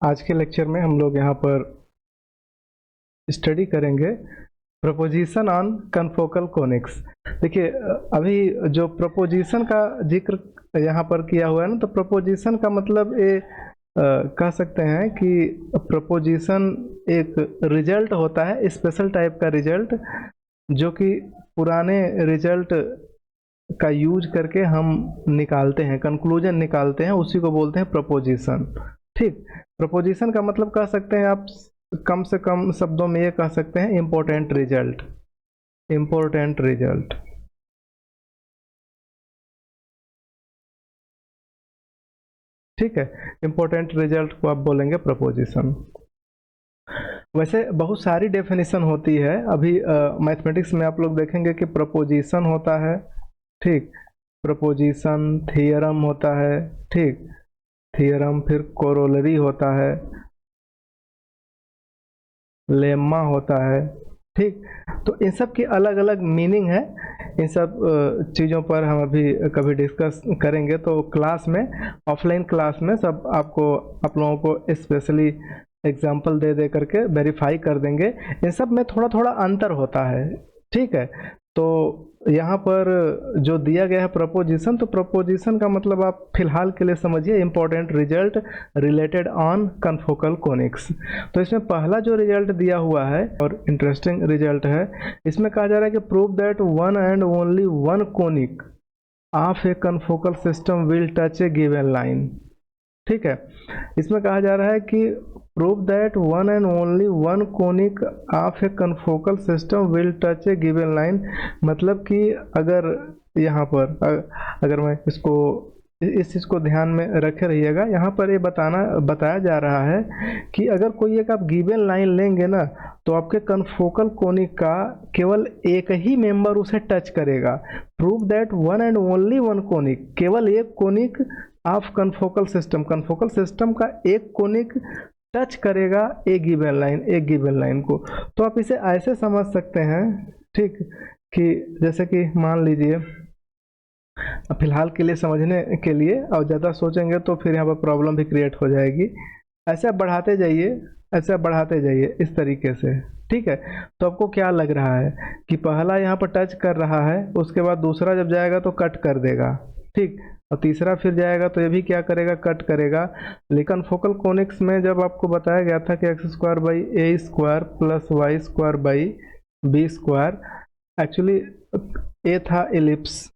आज के लेक्चर में हम लोग यहाँ पर स्टडी करेंगे प्रपोजिशन ऑन कन्फोकल कोनिक्स। देखिए अभी जो प्रपोजिशन का जिक्र यहाँ पर किया हुआ है ना, तो प्रपोजिशन का मतलब ये कह सकते हैं कि प्रपोजिशन एक रिजल्ट होता है, स्पेशल टाइप का रिजल्ट, जो कि पुराने रिजल्ट का यूज करके हम निकालते हैं, कंक्लूजन निकालते हैं, उसी को बोलते हैं प्रपोजिशन। ठीक, प्रपोजिशन का मतलब कह सकते हैं आप कम से कम शब्दों में ये कह सकते हैं इम्पोर्टेंट रिजल्ट, इम्पोर्टेंट रिजल्ट। ठीक है, इम्पोर्टेंट रिजल्ट को आप बोलेंगे प्रपोजिशन। वैसे बहुत सारी डेफिनेशन होती है। अभी मैथमेटिक्स में आप लोग देखेंगे कि प्रपोजिशन होता है, ठीक, प्रपोजिशन, थियरम होता है, ठीक, थियरम, फिर कोरोलरी होता है, लेम्मा होता है, ठीक। तो इन सब की अलग अलग मीनिंग है। इन सब चीज़ों पर हम अभी कभी डिस्कस करेंगे, तो क्लास में, ऑफलाइन क्लास में सब आपको, आप लोगों को स्पेशली एग्जाम्पल दे दे करके वेरीफाई कर देंगे। इन सब में थोड़ा थोड़ा अंतर होता है, ठीक है। तो यहाँ पर जो दिया गया है प्रपोजिशन, तो प्रपोजिशन का मतलब आप फिलहाल के लिए समझिए important result related on confocal conics. तो इसमें पहला जो रिजल्ट दिया हुआ है और इंटरेस्टिंग रिजल्ट है, इसमें कहा जा रहा है कि prove that one and only one conic of A confocal system will touch a given line. ठीक है, इसमें कहा जा रहा है कि prove that one and only one conic of A confocal system will touch a given line. मतलब कि अगर यहाँ पर अगर मैं इसको, इस चीज़ को ध्यान में रखे रहिएगा, यहाँ पर ये बताया जा रहा है कि अगर कोई एक आप गिवन लाइन लेंगे ना, तो आपके कन्फोकल कोनिक का केवल एक ही मेंबर उसे टच करेगा। Prove that one and only one conic, केवल एक conic of confocal system, confocal system का एक कोनिक टच करेगा एक गिवन लाइन को। तो आप इसे ऐसे समझ सकते हैं, ठीक, कि जैसे कि मान लीजिए, फिलहाल के लिए समझने के लिए, और ज़्यादा सोचेंगे तो फिर यहाँ पर प्रॉब्लम भी क्रिएट हो जाएगी। ऐसे आप बढ़ाते जाइए, ऐसे आप बढ़ाते जाइए इस तरीके से, ठीक है। तो आपको क्या लग रहा है कि पहला यहाँ पर टच कर रहा है, उसके बाद दूसरा जब जाएगा तो कट कर देगा, ठीक, और तीसरा फिर जाएगा तो ये भी क्या करेगा, कट करेगा। लेकिन फोकल कोनिक्स में जब आपको बताया गया था कि x square by a square plus y square by b square, actually a था एलिप्स,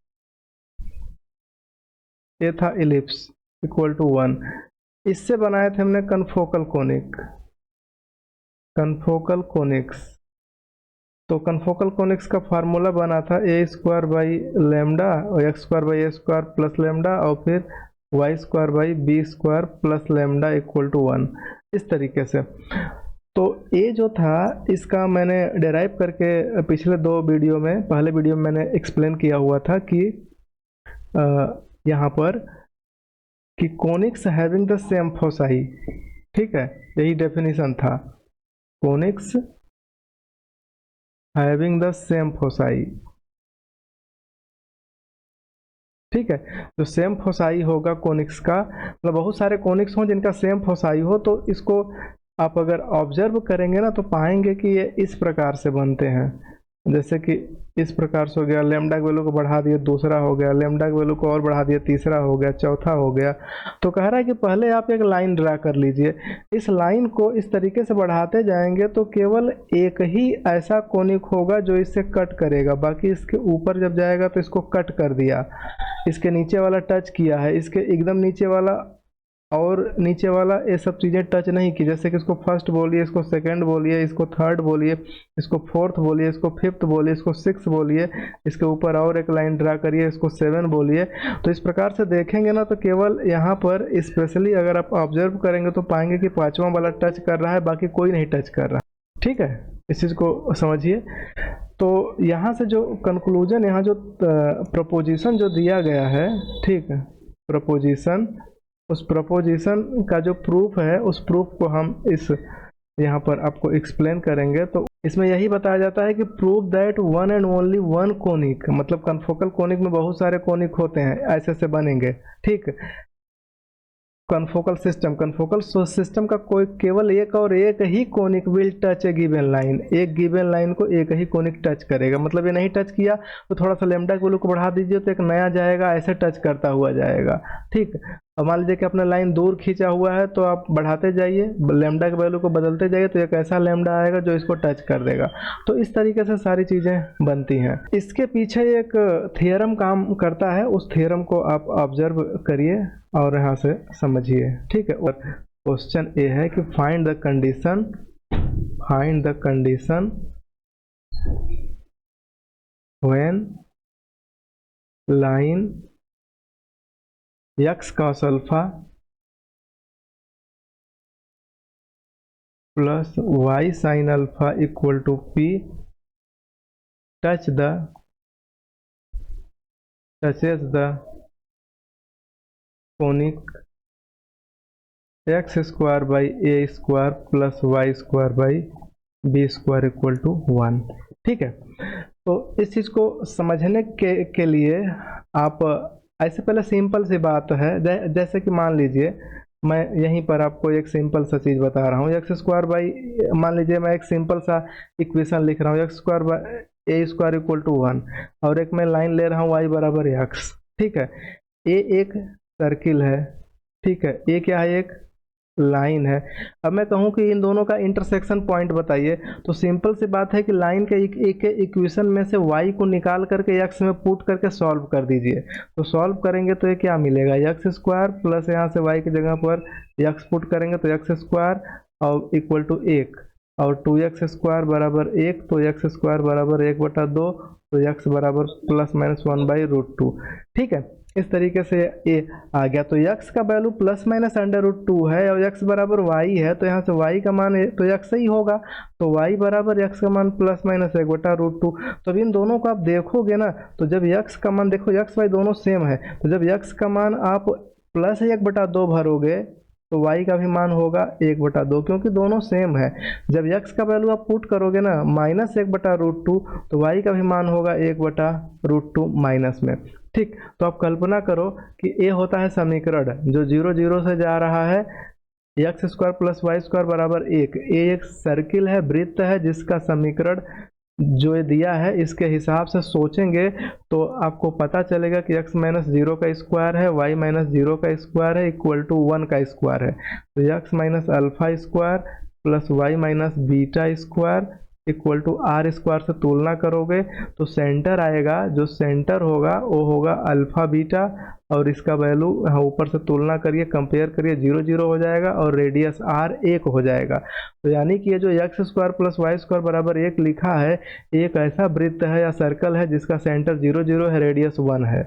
ये था इलिप्स इक्वल टू 1। इससे बनाए थे हमने कन्फोकल कोनिक, कन्फोकल कोनिक्स। तो कन्फोकल कोनिक्स का फार्मूला बना था ए स्क्वायर बाई लेमडा और x square by a square plus lambda, और फिर y square by b square plus lambda equal to 1, इस तरीके से। तो ये जो था, इसका मैंने डेराइव करके पिछले दो वीडियो में, पहले वीडियो में मैंने एक्सप्लेन किया हुआ था कि यहाँ पर कि conics having the same foci, ठीक है, यही डेफिनेशन था, conics having the same foci, ठीक है। जो सेम फोसाई होगा कोनिक्स का, मतलब बहुत सारे कोनिक्स हों जिनका सेम फोसाई हो, तो इसको आप अगर ऑब्जर्व करेंगे ना, तो पाएंगे कि ये इस प्रकार से बनते हैं। जैसे कि इस प्रकार से हो गया, लेमडा की वैल्यू को बढ़ा दिया, दूसरा हो गया, लेमडा की वैल्यू को और बढ़ा दिया, तीसरा हो गया, चौथा हो गया। तो कह रहा है कि पहले आप एक लाइन ड्रा कर लीजिए, इस लाइन को इस तरीके से बढ़ाते जाएंगे तो केवल एक ही ऐसा कोनिक होगा जो इससे कट करेगा, बाकी इसके ऊपर जब जाएगा तो इसको कट कर दिया, इसके नीचे वाला टच किया है, इसके एकदम नीचे वाला और नीचे वाला, ये सब चीज़ें टच नहीं की। जैसे कि इसको फर्स्ट बोलिए, इसको सेकंड बोलिए, इसको थर्ड बोलिए, इसको फोर्थ बोलिए, इसको फिफ्थ बोलिए, इसको सिक्स बोलिए, इसके ऊपर और एक लाइन ड्रा करिए, इसको 7 बोलिए। तो इस प्रकार से देखेंगे ना, तो केवल यहाँ पर स्पेशली अगर आप ऑब्जर्व करेंगे तो पाएंगे कि पांचवा वाला टच कर रहा है, बाकी कोई नहीं टच कर रहा, ठीक है। इस चीज़ को समझिए। तो यहाँ से जो कंक्लूजन, यहाँ जो प्रपोजिशन जो दिया गया है, ठीक है, प्रपोजिशन, उस प्रपोजिशन का जो प्रूफ है, उस प्रूफ को हम इस यहाँ पर आपको एक्सप्लेन करेंगे। तो इसमें यही बताया जाता है कि prove that one and only one conic, मतलब कन्फोकल कोनिक में बहुत सारे कोनिक होते हैं, ऐसे से बनेंगे, ठीक। कन्फोकल सिस्टम का कोई केवल एक और एक ही conic will touch a given line, एक गिवन लाइन को एक ही कोनिक टच करेगा। मतलब ये नहीं टच किया तो थोड़ा सा लेमडा वैल्यू को बढ़ा दीजिए तो एक नया जाएगा, ऐसे टच करता हुआ जाएगा। ठीक, अब मान लीजिए कि अपना लाइन दूर खींचा हुआ है तो आप बढ़ाते जाइए, लेमडा के वैल्यू को बदलते जाइए तो एक ऐसा लेमडा आएगा जो इसको टच कर देगा। तो इस तरीके से सारी चीज़ें बनती हैं। इसके पीछे एक थियरम काम करता है, उस थियरम को आप ऑब्जर्व करिए और यहाँ से समझिए। ठीक है, और क्वेश्चन ये है कि find the condition when line x cos alpha plus y sin alpha equal to p touches the conic x square by a square plus y square by b square equal to 1। ठीक है, तो इस चीज़ को समझने के लिए आप ऐसे पहले सिंपल सी बात है, जैसे कि मान लीजिए मैं यहीं पर आपको एक सिंपल सा चीज़ बता रहा हूँ। एक्स स्क्वायर बाई, मान लीजिए मैं एक सिंपल सा इक्वेशन लिख रहा हूँ, x square by a square equal to 1, और एक मैं लाइन ले रहा हूँ वाई बराबर एक्स। ठीक है, ए एक सर्किल है, ठीक है, ए क्या है, एक लाइन है। अब मैं कहूँ कि इन दोनों का इंटरसेक्शन पॉइंट बताइए, तो सिंपल सी बात है कि लाइन के एक इक्वेशन में से y को निकाल करके x में पुट करके सॉल्व कर दीजिए। तो सॉल्व करेंगे तो ये क्या मिलेगा, एक्स स्क्वायर प्लस यहाँ से y की जगह पर x पुट करेंगे तो एक्स स्क्वायर और इक्वल टू 1, और 2x स्क्वायर बराबर 1, तो x स्क्वायर बराबर 1/2, तो x बराबर प्लस माइनस 1/√2। ठीक है, इस तरीके से ये आ गया। तो x का वैल्यू प्लस माइनस √2 है और x बराबर y है, तो यहाँ से y का मान तो x ही होगा, तो y बराबर x का मान प्लस माइनस 1/√2। तो अब इन दोनों को आप देखोगे ना, तो जब x का मान देखो, x y दोनों सेम है, तो जब x का मान आप प्लस 1/2 भरोगे तो y का भी मान होगा 1/2, क्योंकि दोनों सेम है। जब x का वैल्यू आप पुट करोगे ना माइनस 1/√2, तो y का भी मान होगा 1/√2 माइनस में। ठीक, तो आप कल्पना करो कि ए होता है समीकरण जो 0 0 से जा रहा है, x square plus y square बराबर 1। ए एक सर्किल है, वृत्त है, जिसका समीकरण जो ये दिया है इसके हिसाब से सोचेंगे तो आपको पता चलेगा कि x माइनस 0 का स्क्वायर है, y माइनस 0 का स्क्वायर है इक्वल टू 1 का स्क्वायर है। तो x minus alpha square plus y minus beta square equal to r square से तुलना करोगे तो सेंटर आएगा, जो सेंटर होगा वो होगा अल्फा बीटा, और इसका वैल्यू ऊपर से तुलना करिए, कंपेयर करिए, 0 0 हो जाएगा और रेडियस आर 1 हो जाएगा। तो यानी कि ये जो x square plus y square बराबर 1 लिखा है, एक ऐसा वृत्त है या सर्कल है जिसका सेंटर 0 0 है, रेडियस 1 है।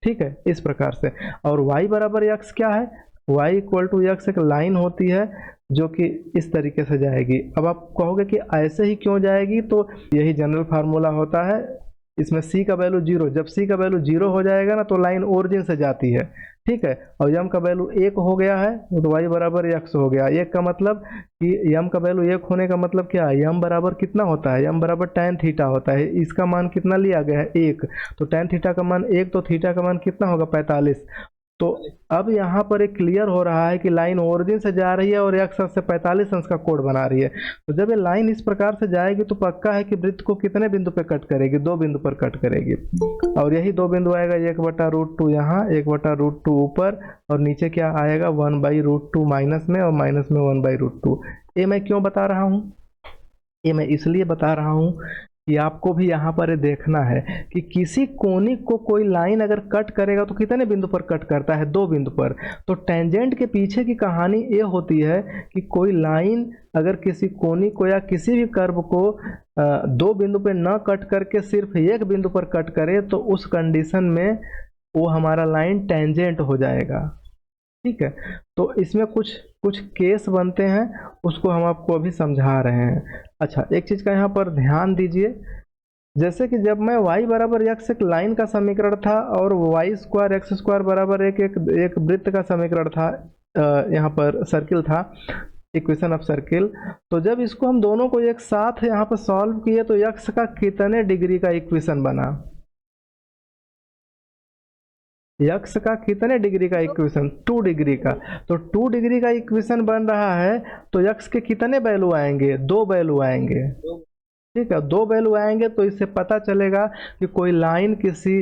ठीक है, इस प्रकार से। और y बराबर एक्स क्या है, y इक्वल टू एक्स एक लाइन होती है जो कि इस तरीके से जाएगी। अब आप कहोगे कि ऐसे ही क्यों जाएगी, तो यही जनरल फार्मूला होता है। इसमें c का वैल्यू 0, जब c का वैल्यू 0 हो जाएगा ना तो लाइन ओरिजिन से जाती है। ठीक है, और m का वैल्यू 1 हो गया है तो y बराबर x हो गया। 1 का मतलब कि m का वैल्यू 1 होने का मतलब क्या है, m बराबर कितना होता है, m बराबर tan थीटा होता है। इसका मान कितना लिया गया है, 1, तो tan थीटा का मान 1, तो थीटा का मान कितना होगा, 45। तो अब यहाँ पर एक क्लियर हो रहा है कि लाइन ओरिजिन से जा रही है और एक्स से 45 अंश का कोण बना रही है। तो जब ये लाइन इस प्रकार से जाएगी तो पक्का है कि वृत्त को कितने बिंदु पे कट करेगी, 2 बिंदु पर कट करेगी, और यही 2 बिंदु आएगा, 1/√2 यहाँ, 1/√2 ऊपर, और नीचे क्या आएगा 1/√2 माइनस में, और माइनस में 1/√2। ये मैं क्यों बता रहा हूँ, ये मैं इसलिए बता रहा हूँ कि आपको भी यहाँ पर देखना है कि किसी कोनिक को कोई लाइन अगर कट करेगा तो कितने बिंदु पर कट करता है, 2 बिंदु पर। तो टेंजेंट के पीछे की कहानी ये होती है कि कोई लाइन अगर किसी कोनिक को या किसी भी कर्व को 2 बिंदु पे न कट करके सिर्फ 1 बिंदु पर कट करे तो उस कंडीशन में वो हमारा लाइन टेंजेंट हो जाएगा। ठीक है, तो इसमें कुछ केस बनते हैं, उसको हम आपको अभी समझा रहे हैं। अच्छा, एक चीज़ का यहाँ पर ध्यान दीजिए, जैसे कि जब मैं y बराबर x एक लाइन का समीकरण था और y स्क्वायर एक्स स्क्वायर बराबर एक वृत्त का समीकरण था, यहाँ पर सर्किल था, इक्वेशन ऑफ सर्किल। तो जब इसको हम दोनों को एक साथ यहाँ पर सॉल्व किए तो x का कितने डिग्री का इक्वेशन बना, यक्स का कितने डिग्री का इक्वेशन, 2 डिग्री का। तो 2 डिग्री का इक्वेशन बन रहा है तो यक्स के कितने वैल्यू आएंगे, 2 वैल्यू आएंगे। ठीक है, 2 वैल्यू आएंगे तो इससे पता चलेगा कि कोई लाइन किसी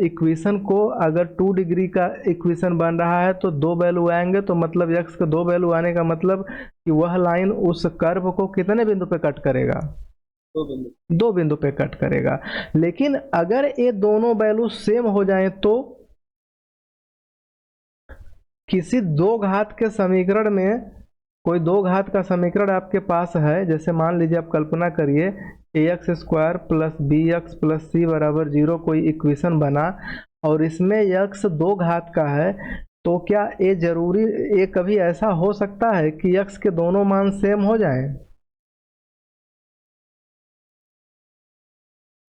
इक्वेशन को अगर 2 डिग्री का इक्वेशन बन रहा है तो 2 वैल्यू आएंगे, तो मतलब यक्स के 2 वैल्यू आने का मतलब कि वह लाइन उस कर्व को कितने बिंदु पे कट करेगा, 2 बिंदु पे कट करेगा। लेकिन अगर ये दोनों वैल्यू सेम हो जाए तो किसी दो घात के समीकरण में, कोई दो घात का समीकरण आपके पास है, जैसे मान लीजिए आप कल्पना करिए ax square plus b x plus c बराबर 0 कोई इक्वेशन बना और इसमें x दो घात का है, तो क्या ये जरूरी, ये कभी ऐसा हो सकता है कि x के दोनों मान सेम हो जाएं?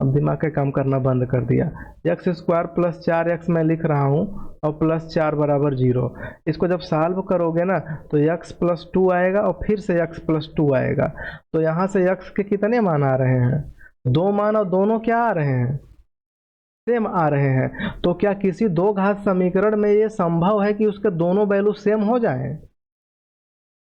अब दिमाग का काम करना बंद कर दिया। एक्स स्क्वायर प्लस 4x मैं लिख रहा हूँ और प्लस 4 बराबर 0। इसको जब सॉल्व करोगे ना तो x प्लस 2 आएगा और फिर से x प्लस 2 आएगा। तो यहाँ से x के कितने मान आ रहे हैं, 2 मान, और दोनों क्या आ रहे हैं, सेम आ रहे हैं। तो क्या किसी दो घात समीकरण में ये संभव है कि उसके दोनों वैल्यू सेम हो जाएं?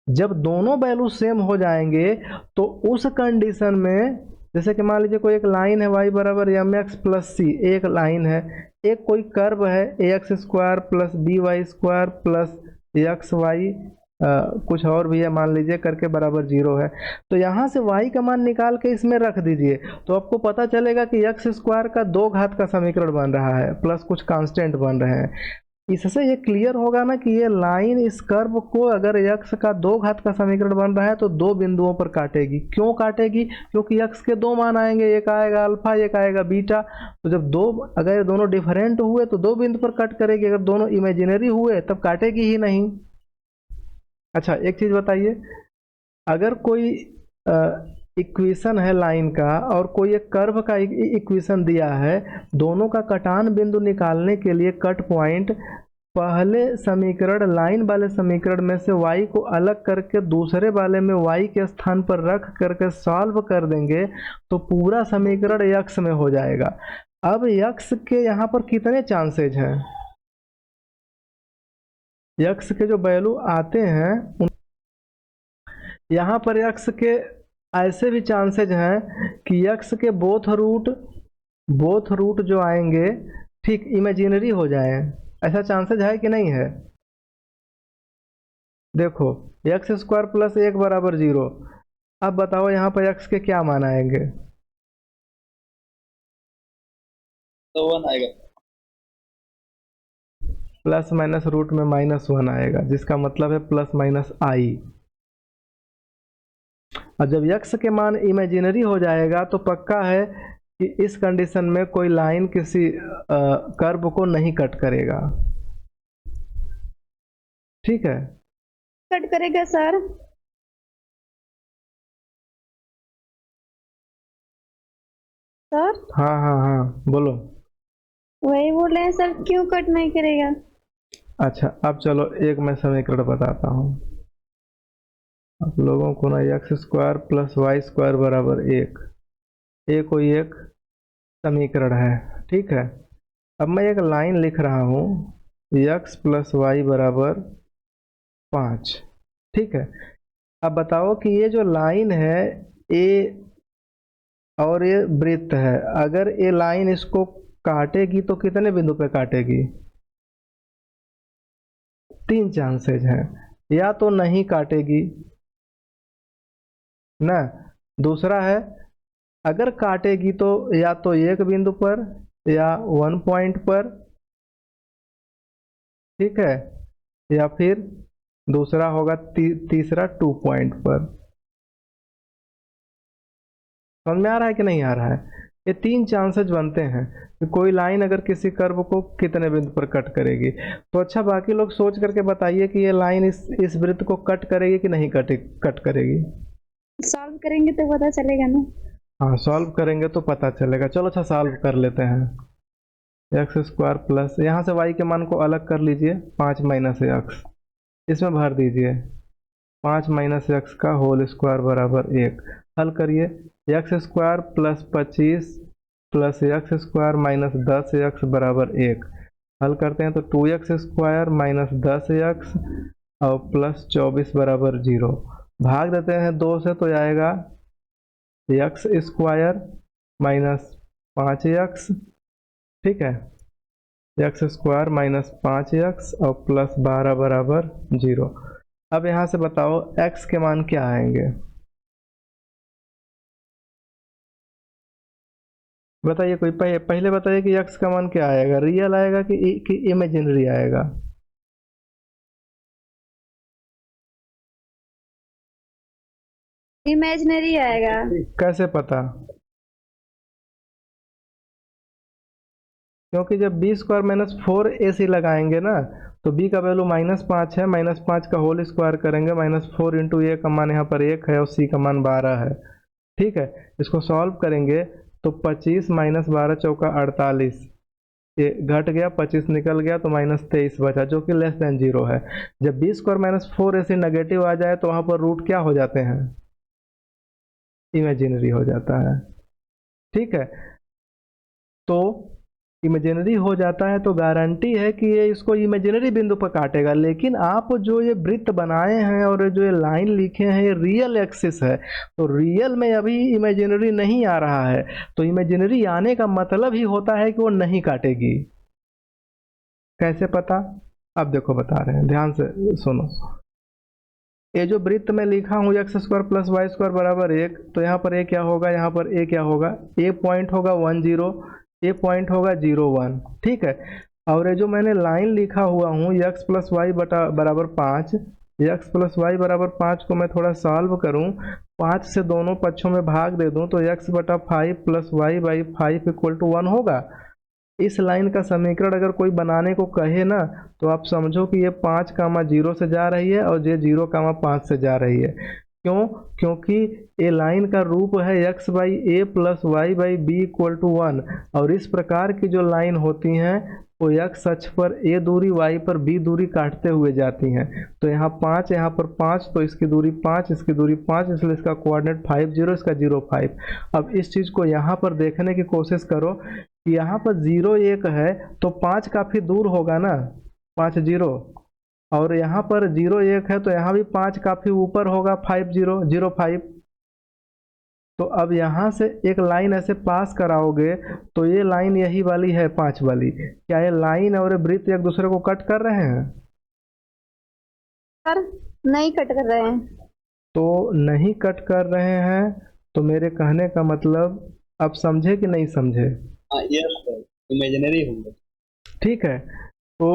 जब दोनों वैल्यू सेम हो जाएंगे तो उस कंडीशन में, जैसे कि मान लीजिए कोई एक लाइन है y बराबर एम एक्स प्लस सी, एक लाइन है, एक कोई कर्व है a x square plus b y square plus x y कुछ और भी है मान लीजिए करके बराबर 0 है। तो यहाँ से y का मान निकाल के इसमें रख दीजिए तो आपको पता चलेगा कि एक्स स्क्वायर का दो घात का समीकरण बन रहा है प्लस कुछ कांस्टेंट बन रहे हैं। इससे ये क्लियर होगा ना कि ये लाइन इस कर्व को अगर x का दो घात का समीकरण बन रहा है तो दो बिंदुओं पर काटेगी। क्यों काटेगी? क्योंकि x के दो मान आएंगे, एक आएगा अल्फा एक आएगा बीटा। तो जब दो, अगर ये दोनों डिफरेंट हुए तो दो बिंदु पर कट करेगी, अगर दोनों इमेजिनरी हुए तब काटेगी ही नहीं। अच्छा एक चीज बताइए, अगर कोई इक्वेशन है लाइन का और कोई एक कर्व का इक्वेशन दिया है, दोनों का कटान बिंदु निकालने के लिए कट पॉइंट पहले समीकरण लाइन वाले समीकरण में से y को अलग करके दूसरे वाले में y के स्थान पर रख करके सॉल्व कर देंगे तो पूरा समीकरण x में हो जाएगा। अब x के यहाँ पर कितने चांसेज हैं, x के जो वैल्यू आते हैं यहाँ पर x के ऐसे भी चांसेज हैं कि x के बोथ रूट जो आएंगे ठीक इमेजिनरी हो जाए। ऐसा चांसेज है कि नहीं है? देखो एक्स स्क्वायर प्लस 1 बराबर 0। अब बताओ यहाँ पर x के क्या मान आएंगे? तो 1 आएगा, प्लस माइनस रूट में -1 आएगा, जिसका मतलब है प्लस माइनस आई। और जब x के मान इमेजिनरी हो जाएगा तो पक्का है कि इस कंडीशन में कोई लाइन किसी कर्व को नहीं कट करेगा। ठीक है, कट करेगा सर? सर हाँ हाँ हाँ बोलो। वही बोल रहे हैं सर, क्यों कट नहीं करेगा? अच्छा अब चलो एक मैं समीकरण बताता हूँ आप लोगों को ना। X square plus y square बराबर 1, ये कोई एक समीकरण है। ठीक है, अब मैं एक लाइन लिख रहा हूँ x प्लस वाई बराबर 5। ठीक है, अब बताओ कि ये जो लाइन है ये और ये वृत्त है, अगर ये लाइन इसको काटेगी तो कितने बिंदु पे काटेगी? 3 चांसेज हैं, या तो नहीं काटेगी ना, दूसरा है अगर काटेगी तो या तो एक बिंदु पर या 1 पॉइंट पर, ठीक है, या फिर दूसरा होगा तीसरा 2 पॉइंट पर। समझ में आ रहा है कि नहीं आ रहा है? ये 3 चांसेस बनते हैं कि कोई लाइन अगर किसी कर्व को कितने बिंदु पर कट करेगी। तो अच्छा बाकी लोग सोच करके बताइए कि ये लाइन इस वृत्त को कट करेगी कि नहीं कट करेगी? सॉल्व करेंगे तो पता चलेगा ना। हाँ सॉल्व करेंगे तो पता चलेगा। चलो अच्छा सॉल्व कर लेते हैं। एक्स स्क्वायर प्लस, यहाँ से y के मान को अलग कर लीजिए, 5 माइनस एक्स इसमें भर दीजिए, 5 माइनस एक्स का होल स्क्वायर बराबर 1। हल करिए, x square plus 25 plus x square minus 10 x बराबर 1। हल करते हैं तो 2x² माइनस 10x और प्लस 24 बराबर 0। भाग देते हैं 2 से तो आएगा x² माइनस 5x, ठीक है, x² माइनस 5x और प्लस 12 बराबर 0। अब यहाँ से बताओ x के मान क्या आएंगे, बताइए कोई पहले बताइए कि x का मान क्या आएगा, रियल आएगा कि इमेजिनरी आएगा। इमेजिनरी आएगा। कैसे पता, क्योंकि जब b² माइनस 4ac लगाएंगे ना तो b का वैल्यू -5 है, -5 का होल स्क्वायर करेंगे, -4 इंटू a का मान यहाँ पर 1 है और c का मान 12 है, ठीक है। इसको सॉल्व करेंगे तो 25 माइनस 12 चौका 48, ये घट गया, 25 निकल गया तो -23 बचा जो कि लेस देन 0 है। जब b² माइनस 4ac नेगेटिव आ जाए तो वहाँ पर रूट क्या हो जाते हैं, इमेजिनरी हो जाता है, ठीक है। तो इमेजिनरी हो जाता है तो गारंटी है कि ये इसको इमेजिनरी बिंदु पर काटेगा, लेकिन आप जो ये वृत्त बनाए हैं और जो ये लाइन लिखे हैं ये रियल एक्सिस है, तो रियल में अभी इमेजिनरी नहीं आ रहा है, तो इमेजिनरी आने का मतलब ही होता है कि वो नहीं काटेगी। कैसे पता, अब देखो बता रहे हैं, ध्यान से सुनो। ये जो वृत्त में लिखा हूँ x² प्लस y² बराबर 1, तो यहाँ पर a क्या होगा, यहाँ पर a क्या होगा, a पॉइंट होगा 1 0, a पॉइंट होगा 0 1, ठीक है। और ये जो मैंने लाइन लिखा हुआ हूँ x प्लस वाई बराबर 5, x प्लस वाई बराबर 5 को मैं थोड़ा सॉल्व करूँ, 5 से दोनों पक्षों में भाग दे दूँ तो x/5 plus y by 5 equal to 1 होगा। इस लाइन का समीकरण अगर कोई बनाने को कहे ना तो आप समझो कि ये 5, 0 से जा रही है और ये 0, 5 से जा रही है। क्यों, क्योंकि ये लाइन का रूप है x by a plus y by b equal to 1, और इस प्रकार की जो लाइन होती हैं वो x अक्ष पर a दूरी, y पर b दूरी काटते हुए जाती हैं। तो यहाँ 5, यहाँ पर 5, तो इसकी दूरी 5, इसकी दूरी 5, इसलिए इसका कोऑर्डिनेट 5 0, इसका 0 5। अब इस चीज़ को यहाँ पर देखने की कोशिश करो कि यहाँ पर 0 1 है तो 5 काफ़ी दूर होगा ना, 5 0, और यहाँ पर 0 1 है तो यहाँ भी 5 काफ़ी ऊपर होगा, 5 0 0 5। तो अब यहाँ से एक लाइन ऐसे पास कराओगे तो ये लाइन यही वाली है 5 वाली, क्या ये लाइन और वृत्त एक दूसरे को कट कर रहे हैं, पर नहीं कट कर रहे हैं, तो नहीं कट कर रहे हैं। तो मेरे कहने का मतलब आप समझे कि नहीं समझे, यस सर, इमेजिनरी होंगे, ठीक है। तो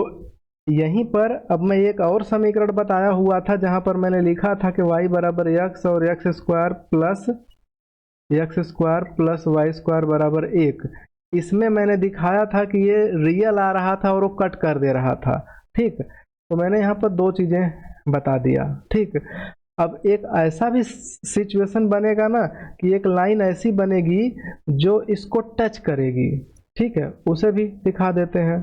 यहीं पर अब मैं एक और समीकरण बताया हुआ था जहां पर मैंने लिखा था कि y बराबर x और x² प्लस y² बराबर 1, इसमें मैंने दिखाया था कि ये रियल आ रहा था और वो कट कर दे रहा था, ठीक। तो मैंने यहाँ पर 2 चीज़ें बता दिया, ठीक। अब एक ऐसा भी सिचुएशन बनेगा ना कि एक लाइन ऐसी बनेगी जो इसको टच करेगी, ठीक है, उसे भी दिखा देते हैं।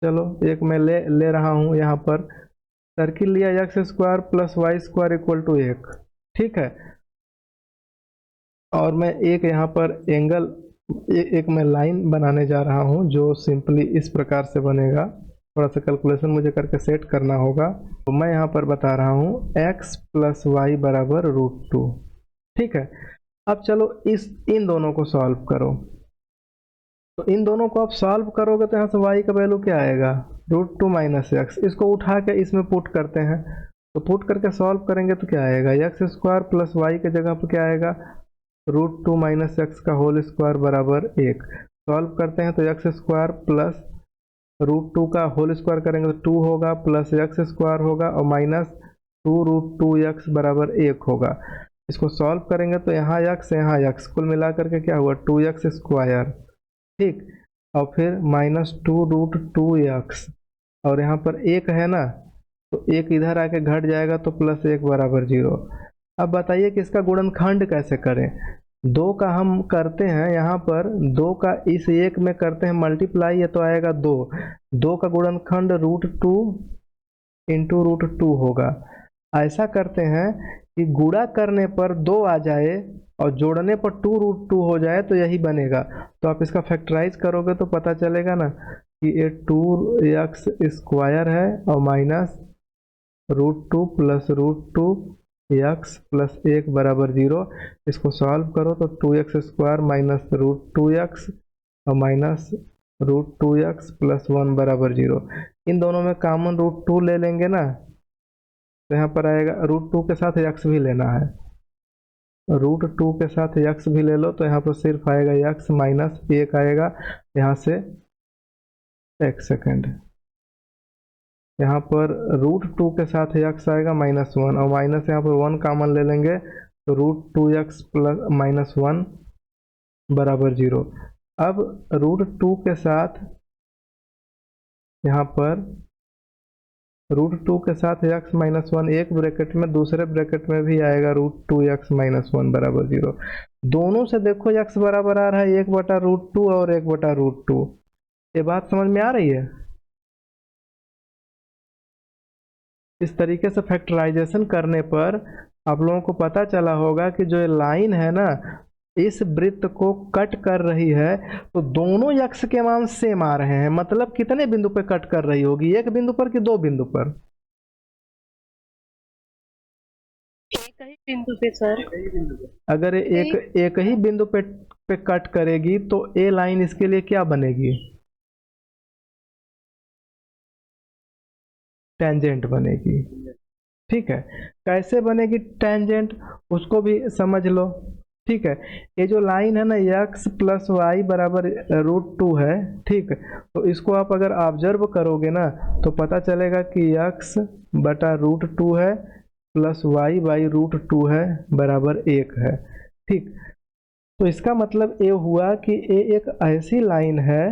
चलो एक मैं ले रहा हूँ यहाँ पर, सर्किल लिया x² plus y² equal to 1, ठीक है। और मैं एक यहाँ पर एंगल एक मैं लाइन बनाने जा रहा हूँ जो सिंपली इस प्रकार से बनेगा, थोड़ा सा कैलकुलेशन मुझे करके सेट करना होगा। तो मैं यहाँ पर बता रहा हूँ x प्लस वाई बराबर √2, ठीक है। अब चलो इन दोनों को सॉल्व करो, तो इन दोनों को आप सॉल्व करोगे तो यहाँ से y का वैल्यू क्या आएगा, √2 माइनस एक्स। इसको उठा के इसमें पुट करते हैं, तो पुट करके सॉल्व करेंगे तो क्या आएगा, x² प्लस वाई के जगह पर क्या आएगा, √2 माइनस एक्स का होल स्क्वायर बराबर 1। सॉल्व करते हैं तो x² प्लस √2 का होल स्क्वायर करेंगे तो 2 होगा, प्लस x² होगा और माइनस 2√2x बराबर 1 होगा। इसको सॉल्व करेंगे तो यहाँ x, कुल मिला करके क्या हुआ 2x², ठीक, और फिर माइनस 2√2x, और यहाँ पर 1 है ना तो 1 इधर आके घट जाएगा तो प्लस 1 बराबर 0। अब बताइए कि इसका गुणनखंड कैसे करें। 2 का हम करते हैं यहाँ पर, 2 का इस 1 में करते हैं मल्टीप्लाई, ये तो आएगा 2 का गुणनखंड √2 इंटू √2 होगा। ऐसा करते हैं कि गुणा करने पर 2 आ जाए और जोड़ने पर 2√2 हो जाए तो यही बनेगा। तो आप इसका फैक्टराइज करोगे तो पता चलेगा ना कि ये 2x स्क्वायर है और माइनस √2 प्लस √2 x प्लस 1 बराबर 0। इसको सॉल्व करो तो 2x स्क्वायर माइनस √2x और माइनस √2x प्लस 1 बराबर 0। इन दोनों में कॉमन √2 ले लेंगे ना, तो यहाँ पर आएगा √2 के साथ x भी लेना है, √2 के साथ x भी ले लो तो यहाँ पर सिर्फ आएगा x माइनस 1 आएगा यहाँ से। एक सेकेंड, यहाँ पर √2 के साथ x आएगा -1 और माइनस यहाँ पर 1 कॉमन ले लेंगे तो √2x प्लस -1 बराबर 0। अब √2 के साथ यहाँ पर √2 के साथ x -1 एक ब्रैकेट में, दूसरे ब्रैकेट में भी आएगा √2x -1 बराबर 0। दोनों से देखो x बराबर आ रहा है 1/√2 और 1/√2। ये बात समझ में आ रही है? इस तरीके से फैक्टराइजेशन करने पर आप लोगों को पता चला होगा कि जो ये लाइन है ना इस वृत्त को कट कर रही है, तो दोनों x के मान सेम आ रहे हैं। मतलब कितने बिंदु पे कट कर रही होगी, एक बिंदु पर कि 2 बिंदु पर? एक ही बिंदु पे सर। अगर एक ही बिंदु पे कट करेगी तो ए लाइन इसके लिए क्या बनेगी? टेंजेंट बनेगी। ठीक है, कैसे बनेगी टेंजेंट उसको भी समझ लो। ठीक है, ये जो लाइन है ना x प्लस वाई बराबर √2 है, ठीक, तो इसको आप अगर ऑब्जर्व करोगे ना तो पता चलेगा कि x बटा √2 है प्लस वाई बाई √2 है बराबर 1 है। ठीक, तो इसका मतलब ये हुआ कि ये एक ऐसी लाइन है,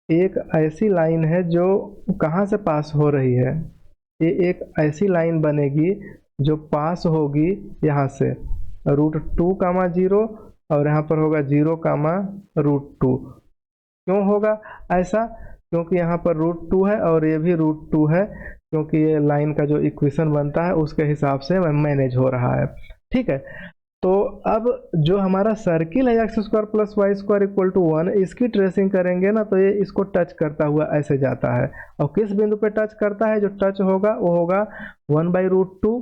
एक ऐसी लाइन है जो कहाँ से पास हो रही है, ये एक ऐसी लाइन बनेगी जो पास होगी यहाँ से √2, 0 और यहाँ पर होगा 0, √2। क्यों होगा ऐसा? क्योंकि यहाँ पर √2 है और ये भी √2 है, क्योंकि ये लाइन का जो इक्वेशन बनता है उसके हिसाब से मैनेज हो रहा है। ठीक है, तो अब जो हमारा सर्किल है x² plus y² equal to 1, इसकी ट्रेसिंग करेंगे ना तो ये इसको टच करता हुआ ऐसे जाता है। और किस बिंदु पे टच करता है? जो टच होगा वो होगा 1/√2,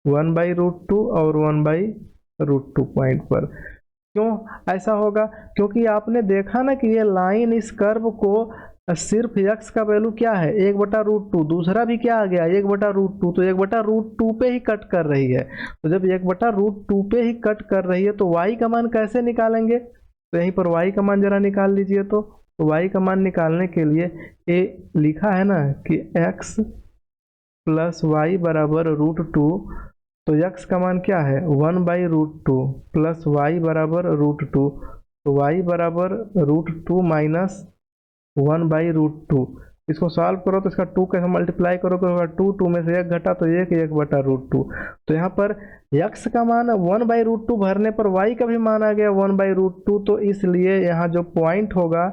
1/√2 और 1/√2 पॉइंट पर। क्यों ऐसा होगा? क्योंकि आपने देखा ना कि ये लाइन इस कर्व को सिर्फ x का वैल्यू क्या है 1/√2, दूसरा भी क्या आ गया 1/√2, तो 1/√2 पे ही कट कर रही है। तो जब 1/√2 पे ही कट कर रही है तो y का मान कैसे निकालेंगे? तो यहीं पर y का मान जरा निकाल लीजिए। तो y का मान निकालने के लिए ये लिखा है ना कि x प्लस वाई बराबर √2, तो x का मान क्या है 1/√2 प्लस y बराबर √2, तो y बराबर √2 माइनस 1/√2। इसको सॉल्व करो तो इसका 2 कैसे मल्टीप्लाई करो तो 2 में से 1 घटा तो 1/√2। तो यहाँ पर x का मान 1/√2 भरने पर y का भी मान आ गया 1/√2, तो इसलिए यहाँ जो पॉइंट होगा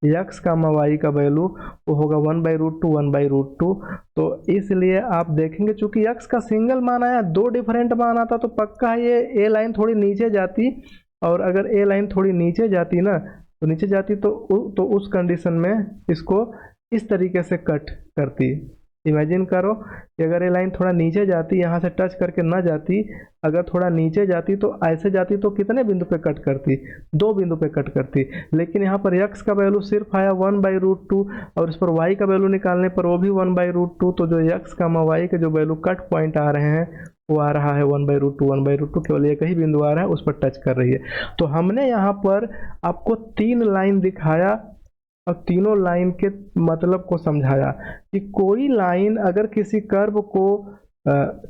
x का y का वैल्यू वो होगा 1/√2, 1/√2। तो इसलिए आप देखेंगे चूंकि x का सिंगल मान आया, 2 डिफरेंट मान आता तो पक्का ये ए लाइन थोड़ी नीचे जाती, और अगर ए लाइन थोड़ी नीचे जाती ना तो नीचे जाती तो उस कंडीशन में इसको इस तरीके से कट करती। इमेजिन करो कि अगर ये लाइन थोड़ा नीचे जाती, यहाँ से टच करके ना जाती, अगर थोड़ा नीचे जाती तो ऐसे जाती तो कितने बिंदु पे कट करती? 2 बिंदु पे कट करती। लेकिन यहाँ पर x का वैल्यू सिर्फ आया 1/√2 और इस पर y का वैल्यू निकालने पर वो भी 1/√2, तो जो x का y के जो वैल्यू कट पॉइंट आ रहे हैं वो आ रहा है 1/√2, 1/√2, केवल एक ही बिंदु आ रहा है उस पर टच कर रही है। तो हमने यहाँ पर आपको 3 लाइन दिखाया और तीनों लाइन के मतलब को समझाया कि कोई लाइन अगर किसी कर्व को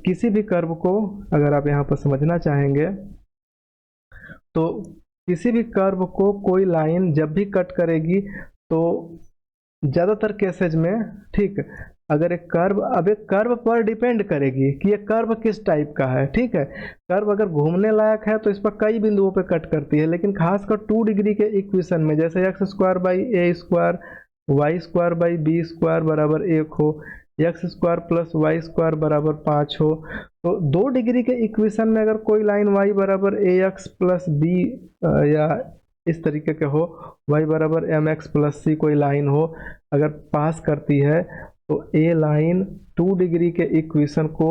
किसी भी कर्व को अगर आप यहाँ पर समझना चाहेंगे तो किसी भी कर्व को कोई लाइन जब भी कट करेगी तो ज़्यादातर केसेज में, ठीक, अगर एक कर्व, अब एक कर्व पर डिपेंड करेगी कि ये कर्व किस टाइप का है। ठीक है, कर्व अगर घूमने लायक है तो इस पर कई बिंदुओं पे कट करती है, लेकिन खासकर 2 डिग्री के इक्वेशन में जैसे x² by a² y² by b² बराबर 1 हो, x square plus y square बराबर 5 हो, तो 2 डिग्री के इक्वेशन में अगर कोई लाइन y बराबर ए एक्स प्लस बी या इस तरीके के हो, y बराबर एम एक्स प्लस सी कोई लाइन हो, अगर पास करती है तो ए लाइन 2 डिग्री के इक्वेशन को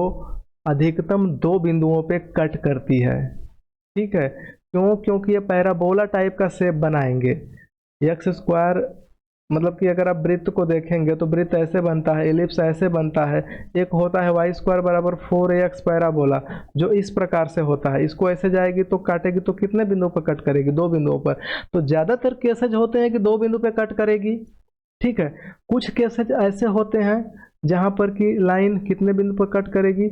अधिकतम 2 बिंदुओं पे कट करती है। ठीक है, क्यों? क्योंकि ये पैराबोला टाइप का शेप बनाएंगे। एक्स स्क्वायर मतलब कि अगर आप वृत्त को देखेंगे तो वृत्त ऐसे बनता है, एलिप्स ऐसे बनता है। एक होता है वाई स्क्वायर बराबर 4ax पैराबोला, जो इस प्रकार से होता है। इसको ऐसे जाएगी तो काटेगी तो कितने बिंदुओं पर कट करेगी? 2 बिंदुओं पर। तो ज़्यादातर केसेज होते हैं कि 2 बिंदु पे कट करेगी। ठीक है, कुछ केसेज ऐसे होते हैं जहाँ पर कि लाइन कितने बिंदु पर कट करेगी?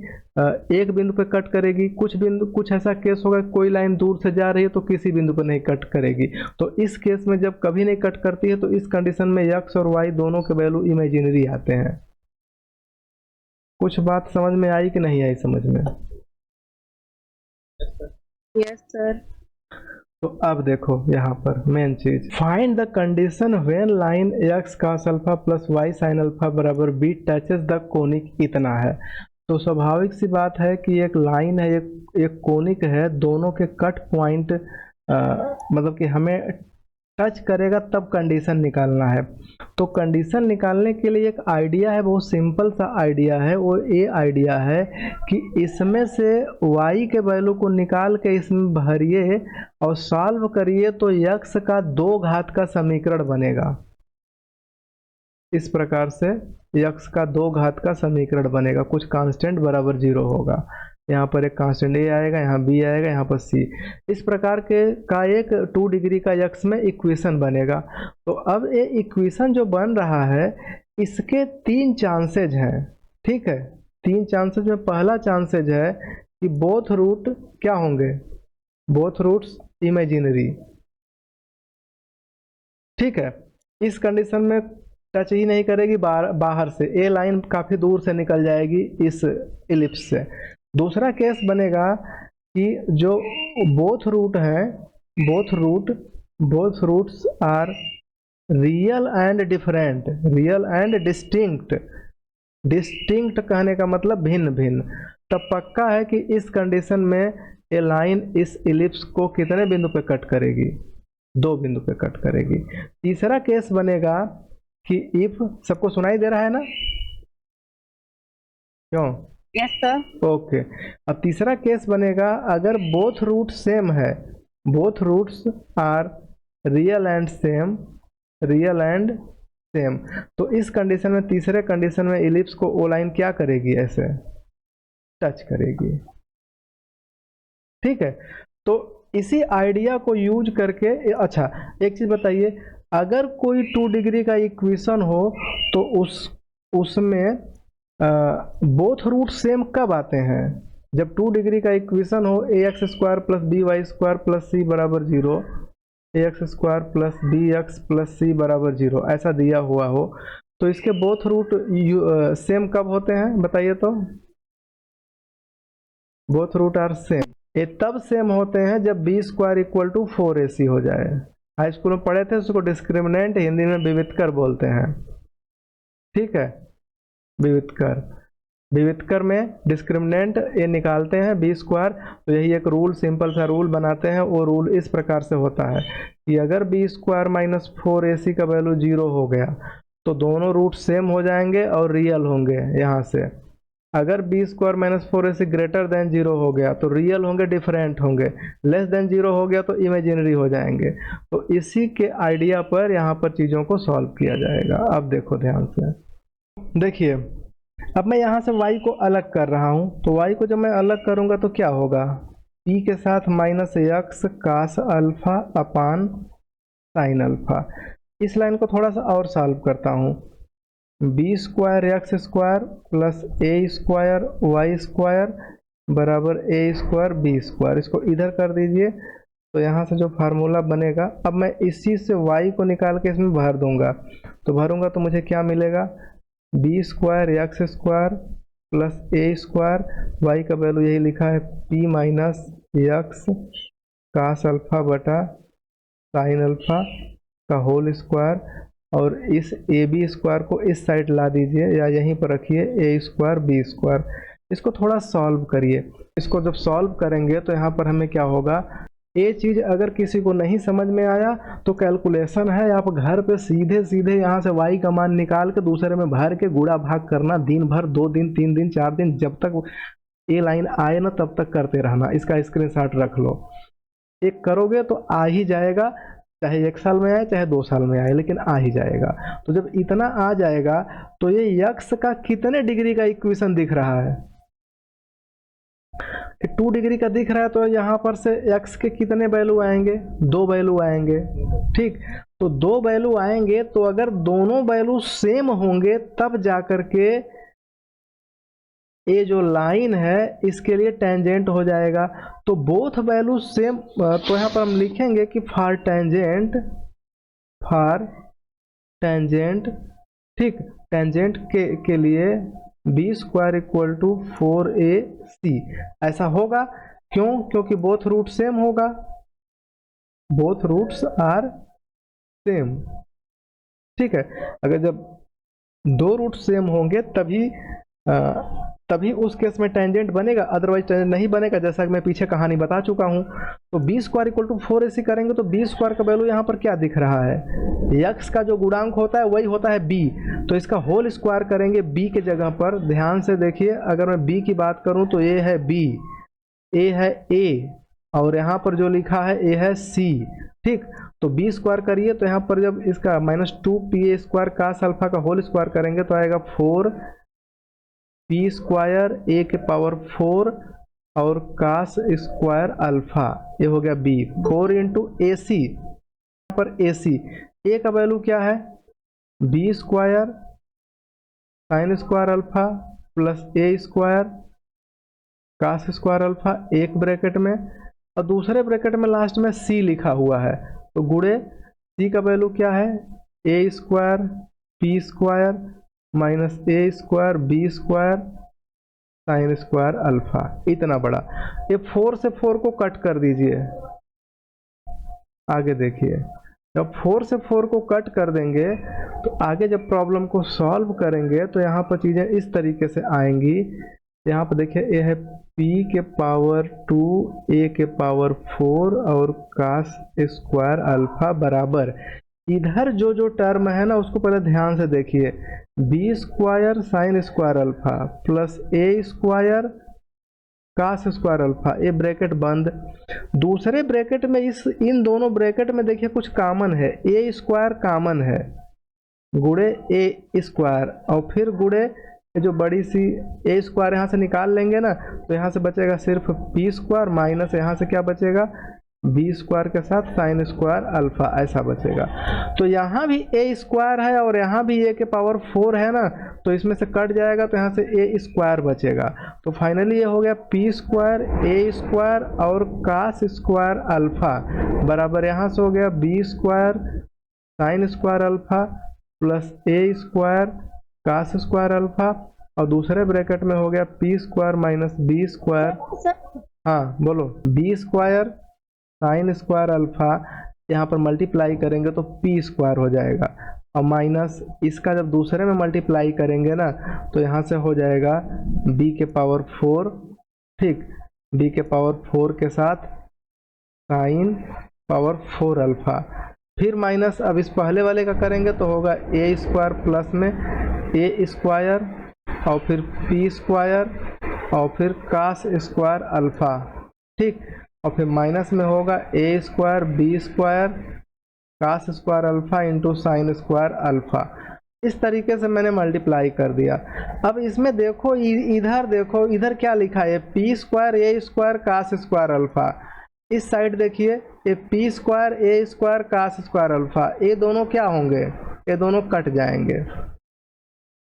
एक बिंदु पर कट करेगी। कुछ ऐसा केस होगा कोई लाइन दूर से जा रही है तो किसी बिंदु पर नहीं कट करेगी। तो इस केस में जब कभी नहीं कट करती है तो इस कंडीशन में एक्स और वाई दोनों के वैल्यू इमेजिनरी आते हैं। कुछ बात समझ में आई कि नहीं आई समझ में? Yes sir. तो अब देखो यहाँ पर मेन चीज, find the condition when line x cos alpha plus y sine alpha बराबर बी टचेस द कोनिक, इतना है। तो स्वाभाविक सी बात है कि एक लाइन है, एक कोनिक है, दोनों के कट पॉइंट मतलब कि हमें टच करेगा तब कंडीशन निकालना है। तो कंडीशन निकालने के लिए एक आइडिया है, बहुत सिंपल सा आइडिया है। वो ये आइडिया है कि इसमें से y के वैल्यू को निकाल के इसमें भरिए और सॉल्व करिए तो x का 2 घात का समीकरण बनेगा। इस प्रकार से x का 2 घात का समीकरण बनेगा। कुछ कांस्टेंट बराबर 0 होगा। यहाँ पर एक कांस्टेंट a आएगा, यहाँ b आएगा, यहाँ पर c। इस प्रकार के का एक 2 डिग्री का x में इक्वेशन बनेगा। तो अब ये इक्वेशन जो बन रहा है इसके 3 चांसेज हैं। ठीक है, 3 चांसेज में पहला चांसेज है कि बोथ रूट क्या होंगे? Both roots imaginary. ठीक है, इस कंडीशन में टच ही नहीं करेगी बाहर से, ए लाइन काफ़ी दूर से निकल जाएगी इस इलिप्स से। दूसरा केस बनेगा कि जो बोथ रूट हैं, both roots are real and different, real and distinct. Distinct कहने का मतलब भिन्न भिन्न। तब पक्का है कि इस कंडीशन में ए लाइन इस इलिप्स को कितने बिंदु पे कट करेगी? 2 बिंदु पे कट करेगी। तीसरा केस बनेगा कि इफ, सबको सुनाई दे रहा है ना? क्यों? Yes sir. ओके, अब तीसरा केस बनेगा अगर बोथ रूट सेम है, both roots are real and same, real and same, तो इस कंडीशन में, तीसरे कंडीशन में इलिप्स को ओ लाइन क्या करेगी? ऐसे टच करेगी। ठीक है, तो इसी आइडिया को यूज करके, अच्छा एक चीज बताइए, अगर कोई 2 डिग्री का इक्वेशन हो तो उसमें बोथ रूट सेम कब आते हैं? जब 2 डिग्री का इक्वेशन हो, a x square plus b y square plus c बराबर 0, a x square plus b x plus c बराबर 0 ऐसा दिया हुआ हो, तो इसके बोथ रूट सेम कब होते हैं बताइए तो? बोथ रूट आर सेम, ये तब सेम होते हैं जब B square equal to 4ac हो जाए। हाई स्कूल में पढ़े थे, उसको डिस्क्रिमिनेंट हिंदी में विविधकर बोलते हैं। ठीक है, विविधकर में डिस्क्रिमिनेंट ये निकालते हैं बी स्क्वायर। तो यही एक रूल, सिंपल सा रूल बनाते हैं। वो रूल इस प्रकार से होता है कि अगर बी स्क्वायर माइनस 4ac का वैल्यू 0 हो गया तो दोनों रूट सेम हो जाएंगे और रियल होंगे यहाँ से। अगर b square minus 4ac greater than 0 हो गया तो रियल होंगे, डिफरेंट होंगे। लेस देन 0 हो गया तो इमेजिनरी हो जाएंगे। तो इसी के आइडिया पर यहाँ पर चीज़ों को सॉल्व किया जाएगा। अब देखो ध्यान से, देखिए अब मैं यहाँ से y को अलग कर रहा हूँ। तो y को जब मैं अलग करूँगा तो क्या होगा? p के साथ minus x cos alpha upon sine alpha. इस लाइन को थोड़ा सा और सॉल्व करता हूँ। B square x square plus a square y square बराबर ए स्क्वायर बी स्क्वायर, इसको इधर कर दीजिए। तो यहाँ से जो फार्मूला बनेगा, अब मैं इसी से y को निकाल के इसमें भर दूंगा। तो भरूंगा तो मुझे क्या मिलेगा? B square x square plus a square, y का वैल्यू यही लिखा है p minus x cos alpha बटा साइन अल्फा का होल स्क्वायर, और इस ए बी स्क्वायर को इस साइड ला दीजिए या यहीं पर रखिए ए स्क्वायर बी स्क्वायर। इसको थोड़ा सॉल्व करिए। इसको जब सॉल्व करेंगे तो यहाँ पर हमें क्या होगा, ये चीज़ अगर किसी को नहीं समझ में आया तो कैलकुलेशन है, आप घर पे सीधे सीधे यहाँ से y का मान निकाल के दूसरे में भर के गुणा भाग करना, दिन भर 2 दिन 3 दिन 4 दिन जब तक ये लाइन आए ना तब तक करते रहना। इसका स्क्रीनशॉट रख लो। एक करोगे तो आ ही जाएगा, चाहे 1 साल में आए चाहे 2 साल में आए, लेकिन आ ही जाएगा। तो जब इतना आ जाएगा तो ये यक्स का कितने डिग्री का इक्वेशन दिख रहा है, 2 डिग्री का दिख रहा है। तो यहाँ पर से x के कितने वैल्यू आएंगे, 2 वैल्यू आएंगे। ठीक, तो 2 वैल्यू आएंगे, तो अगर दोनों वैल्यू सेम होंगे तब जाकर के ये जो लाइन है इसके लिए टेंजेंट हो जाएगा। तो बोथ वैल्यू सेम, तो यहाँ पर हम लिखेंगे कि फॉर टेंजेंट, ठीक, टेंजेंट के लिए B square equal to 4ac ऐसा होगा। क्यों? क्योंकि बोथ रूट सेम होगा, बोथ रूट्स आर सेम। ठीक है, अगर जब 2 रूट सेम होंगे तभी उस केस में टेंजेंट बनेगा, अदरवाइज टेंजेंट नहीं बनेगा, जैसा कि मैं पीछे कहानी बता चुका हूं। तो B square equal to 4ac करेंगे तो बी स्क्वायर का वैल्यू यहाँ पर क्या दिख रहा है, यक्स का जो गुणांक होता है वही होता है बी। तो इसका होल स्क्वायर करेंगे बी के जगह पर। ध्यान से देखिए, अगर मैं बी की बात करूं तो ये है बी, ए है ए, और यहाँ पर जो लिखा है ए है सी। ठीक, तो बी स्क्वायर करिए तो यहाँ पर जब इसका -2pa स्क्वायर कास अल्फा का होल स्क्वायर करेंगे तो आएगा 4p स्क्वायर a के पावर 4 और कास स्क्वायर अल्फा, ये हो गया b। 4 इंटू ए सी, यहाँ पर ए सी, ए का वैल्यू क्या है, b square sine square alpha plus a square cos square alpha, एक ब्रैकेट में, और दूसरे ब्रैकेट में लास्ट में c लिखा हुआ है। तो गुणे c का वैल्यू क्या है, a square p square minus a square b square sine square alpha, इतना बड़ा। ये 4 से 4 को कट कर दीजिए। आगे देखिए, जब 4 से 4 को कट कर देंगे तो आगे जब प्रॉब्लम को सॉल्व करेंगे तो यहाँ पर चीज़ें इस तरीके से आएंगी। यहाँ पर देखिए, ये है p के पावर 2 a के पावर 4 और कास स्क्वायर अल्फा बराबर, इधर जो टर्म है ना उसको पहले ध्यान से देखिए, b square sine square alpha plus a square cos square alpha, ये ब्रैकेट बंद। दूसरे ब्रैकेट में इन दोनों ब्रैकेट में देखिए कुछ कॉमन है, ए स्क्वायर कॉमन है, गुणे ए स्क्वायर, और फिर गुणे जो बड़ी सी ए स्क्वायर यहाँ से निकाल लेंगे ना तो यहाँ से बचेगा सिर्फ पी स्क्वायर, माइनस यहाँ से क्या बचेगा, बी स्क्वायर के साथ साइन स्क्वायर अल्फा, ऐसा बचेगा। तो यहाँ भी ए स्क्वायर है और यहाँ भी ए के पावर 4 है ना, तो इसमें से कट जाएगा तो यहाँ से ए स्क्वायर बचेगा। तो फाइनली ये हो गया पी स्क्वायर ए स्क्वायर और कास स्क्वायर अल्फा बराबर, यहाँ से हो गया b square sine square alpha plus a square cos square alpha, और दूसरे ब्रैकेट में हो गया p square minus b square, हाँ बोलो, b square sine square alpha, यहाँ पर मल्टीप्लाई करेंगे तो पी स्क्वायर हो जाएगा, और माइनस इसका जब दूसरे में मल्टीप्लाई करेंगे ना तो यहाँ से हो जाएगा b के पावर 4, ठीक, b के पावर 4 के साथ साइन पावर 4 अल्फा, फिर माइनस अब इस पहले वाले का करेंगे तो होगा ए स्क्वायर प्लस में ए स्क्वायर और फिर पी स्क्वायर और फिर कास स्क्वायर अल्फा, ठीक, और फिर माइनस में होगा a square b square cos square alpha into sine square alpha. इस तरीके से मैंने मल्टीप्लाई कर दिया। अब इसमें देखो, इधर देखो, इधर क्या लिखा है, पी स्क्वायर ए स्क्वायर कास स्क्वायर अल्फा। इस साइड देखिए, ये पी स्क्वायर ए स्क्वायर कास स्क्वायर अल्फा, ये दोनों क्या होंगे, ये दोनों कट जाएंगे।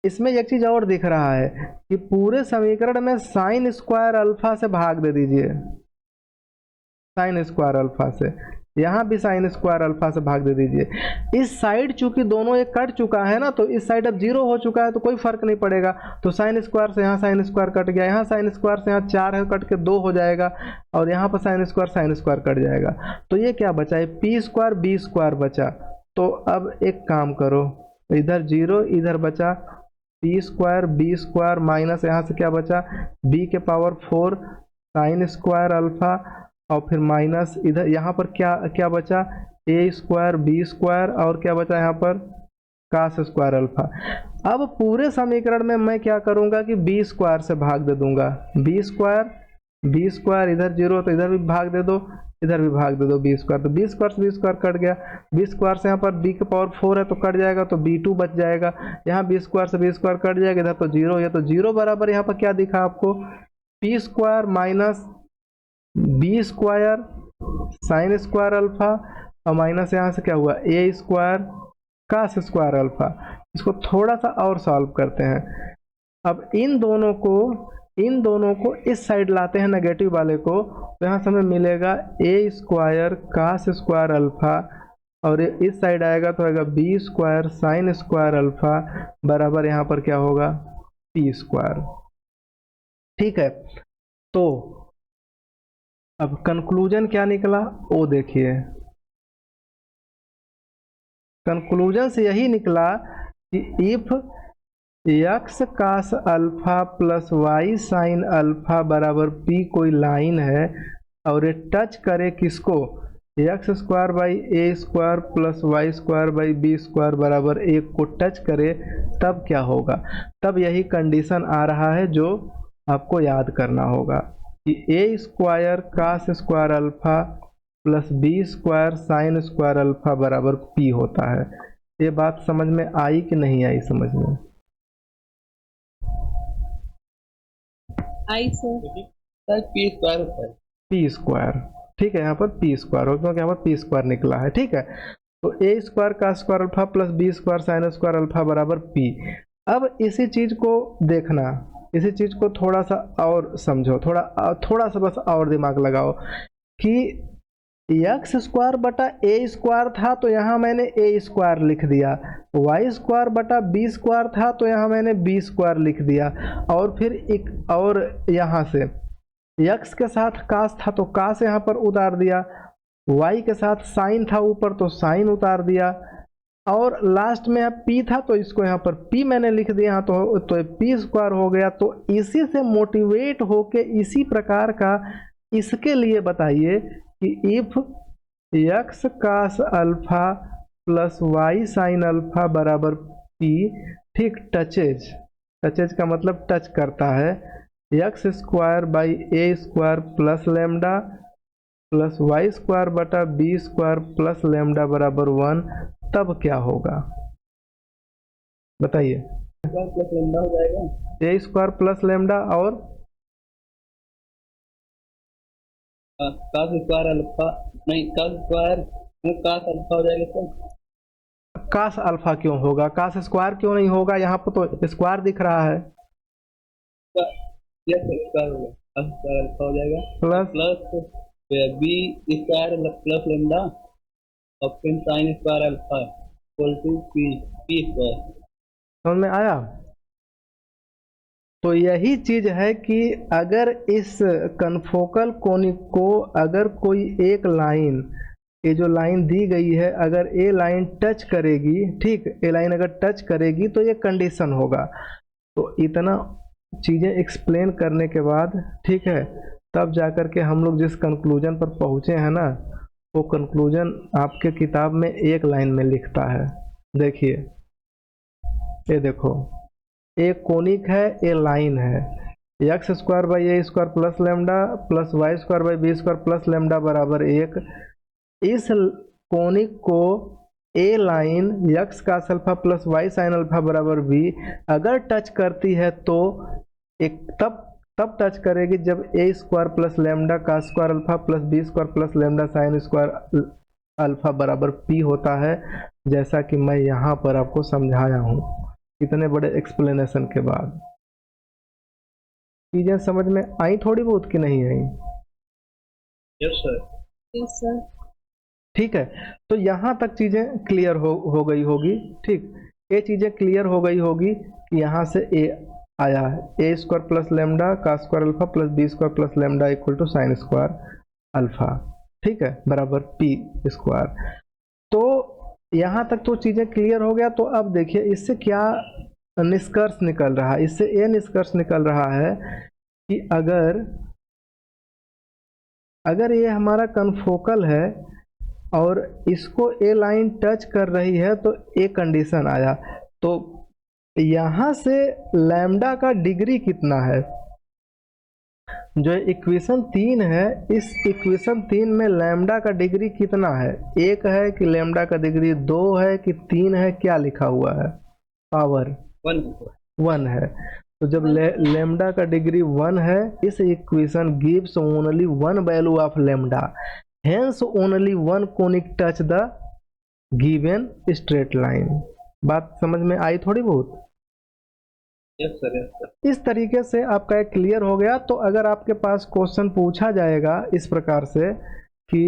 इसमें एक चीज़ और दिख रहा है कि पूरे समीकरण में साइन स्क्वायर अल्फा से भाग दे दीजिए, साइन स्क्वायर अल्फा से, यहाँ भी साइन स्क्वायर अल्फा से भाग दे दीजिए। इस साइड चूंकि दोनों ये कट चुका है ना, तो इस साइड अब 0 हो चुका है तो कोई फर्क नहीं पड़ेगा। तो साइन स्क्वायर से यहाँ साइन स्क्वायर कट गया, यहाँ साइन स्क्वायर से यहाँ 4 है कट के 2 हो जाएगा, और यहाँ पर साइन स्क्वायर कट जाएगा। तो ये क्या बचा है, पी स्क्वायर बी स्क्वायर बचा, तो अब एक काम करो, इधर 0 इधर बचा p square b square minus यहाँ से क्या बचा b के पावर 4 साइन स्क्वायर अल्फा, और फिर माइनस इधर यहाँ पर क्या क्या बचा a स्क्वायर बी स्क्वायर और क्या बचा यहाँ पर कास स्क्वायर अल्फा। अब पूरे समीकरण में मैं क्या करूँगा कि बी स्क्वायर से भाग दे दूंगा, बी स्क्वायर इधर 0 तो इधर भी भाग दे दो, इधर भी भाग दे दो बी स्क्वायर, तो बी स्क्वायर से बी स्क्वायर कट गया, बी स्क्वायर से यहाँ पर बी के पावर 4 है तो कट जाएगा, तो b2 बच जाएगा, यहाँ बी स्क्वायर से बी स्क्वायर कट जाएगा, इधर तो 0 है, तो 0 बराबर यहाँ पर क्या दिखा आपको p square minus b square sine square alpha, और माइनस यहाँ से क्या हुआ a square cos square alpha. इसको थोड़ा सा और सॉल्व करते हैं। अब इन दोनों को इस साइड लाते हैं नेगेटिव वाले को, तो यहाँ से हमें मिलेगा a square cos square alpha, और इस साइड आएगा तो आएगा b square sine square alpha बराबर यहाँ पर क्या होगा p स्क्वायर। ठीक है, तो अब कंक्लूजन क्या निकला वो देखिए, कंक्लूजन से यही निकला कि if x cos alpha plus y sine alpha बराबर p कोई लाइन है और ये टच करे किसको x square by a square plus y square by b square बराबर 1 को टच करे, तब क्या होगा, तब यही कंडीशन आ रहा है जो आपको याद करना होगा कि a square cos square alpha plus b square sine square alpha बराबर पी होता है। ये बात समझ में आई कि नहीं आई समझ में? आई सर। p स्क्वायर होता है, पी स्क्वायर, ठीक है, यहाँ पर पी स्क्वायर हो क्योंकि यहाँ पर पी स्क्वायर निकला है। ठीक है, तो a square cos square alpha plus b square sine square alpha बराबर पी। अब इसी चीज को देखना, इसी चीज को थोड़ा सा और समझो, थोड़ा सा बस और दिमाग लगाओ कि एक्स स्क्वायर बटा ए स्क्वायर था तो यहाँ मैंने ए स्क्वायर लिख दिया, वाई स्क्वायर बटा बी स्क्वायर था तो यहाँ मैंने बी स्क्वायर लिख दिया, और फिर एक और यहाँ से x के साथ कास था तो कास यहाँ पर उतार दिया, y के साथ साइन था ऊपर तो साइन उतार दिया, और लास्ट में यहाँ p था तो इसको यहाँ पर p मैंने लिख दिया, यहाँ तो p स्क्वायर हो गया। तो इसी से मोटिवेट होके इसी प्रकार का इसके लिए बताइए कि if x cos alpha plus y sine alpha बराबर p, ठीक, टचेज का मतलब टच करता है, x square by a square plus lambda plus y square बटा बी स्क्वायर प्लस लेमडा बराबर 1, तब क्या होगा बताइए? प्लस लेमडा हो जाएगा, ए स्क्वायर प्लस लेमडा और कास स्क्वायर अल्फा, नहीं कास स्क्वायर कास अल्फा हो जाएगा सर। कास अल्फा क्यों होगा, कास स्क्वायर क्यों नहीं होगा? यहाँ पर तो स्क्वायर दिख रहा है। यस स्क्वायर होगा, कास स्क्वायर अल्फा हो जाएगा plus b square plus lambda और फिर sine square alpha equal to p square. समझ में आया? तो यही चीज है कि अगर इस कनफोकल कोनिक को अगर कोई एक लाइन, ये जो लाइन दी गई है, अगर ए लाइन टच करेगी, ठीक, ए लाइन अगर टच करेगी तो ये कंडीशन होगा। तो इतना चीज़ें एक्सप्लेन करने के बाद, ठीक है, तब जाकर के हम लोग जिस कंक्लूजन पर पहुँचे हैं ना, वो कंक्लूजन आपके किताब में एक लाइन में लिखता है। देखिए, ये देखो, एक कोनिक है, ए लाइन है, x square by a square plus lambda plus y square by b square plus lambda बराबर 1। इस कोनिक को a line x cos alpha plus y sine alpha बराबर बी अगर टच करती है तो एक तब टच करेगी जब a square plus lambda cos square alpha plus b square plus lambda sine square alpha बराबर पी होता है, जैसा कि मैं यहाँ पर आपको समझाया हूँ इतने बड़े एक्सप्लेनेशन के बाद। चीजें समझ में आई थोड़ी बहुत कि नहीं आई? Yes sir. Yes sir. ठीक है, तो यहाँ तक चीजें क्लियर हो गई होगी। ठीक, ये चीजें क्लियर हो गई होगी कि यहाँ से ए आया है, a square plus lambda cos square alpha plus b square plus lambda equal to sine square alpha, ठीक है, बराबर पी स्क्वायर। तो यहाँ तक तो चीज़ें क्लियर हो गया। तो अब देखिए इससे क्या निष्कर्ष निकल रहा है। इससे ये निष्कर्ष निकल रहा है कि अगर ये हमारा कन्फोकल है और इसको ए लाइन टच कर रही है तो एक कंडीशन आया। तो यहाँ से लैम्डा का डिग्री कितना है, जो इक्वेशन 3 है, इस इक्वेशन 3 में लैम्डा का डिग्री कितना है, 1 है कि लैम्डा का डिग्री 2 है कि 3 है, क्या लिखा हुआ है, पावर 1 है। तो जब लैम्डा का डिग्री 1 है, इस equation gives only one value of lambda, hence only one conic touch the given straight line. बात समझ में आई थोड़ी बहुत? Yes sir. इस तरीके से आपका एक क्लियर हो गया। तो अगर आपके पास क्वेश्चन पूछा जाएगा इस प्रकार से कि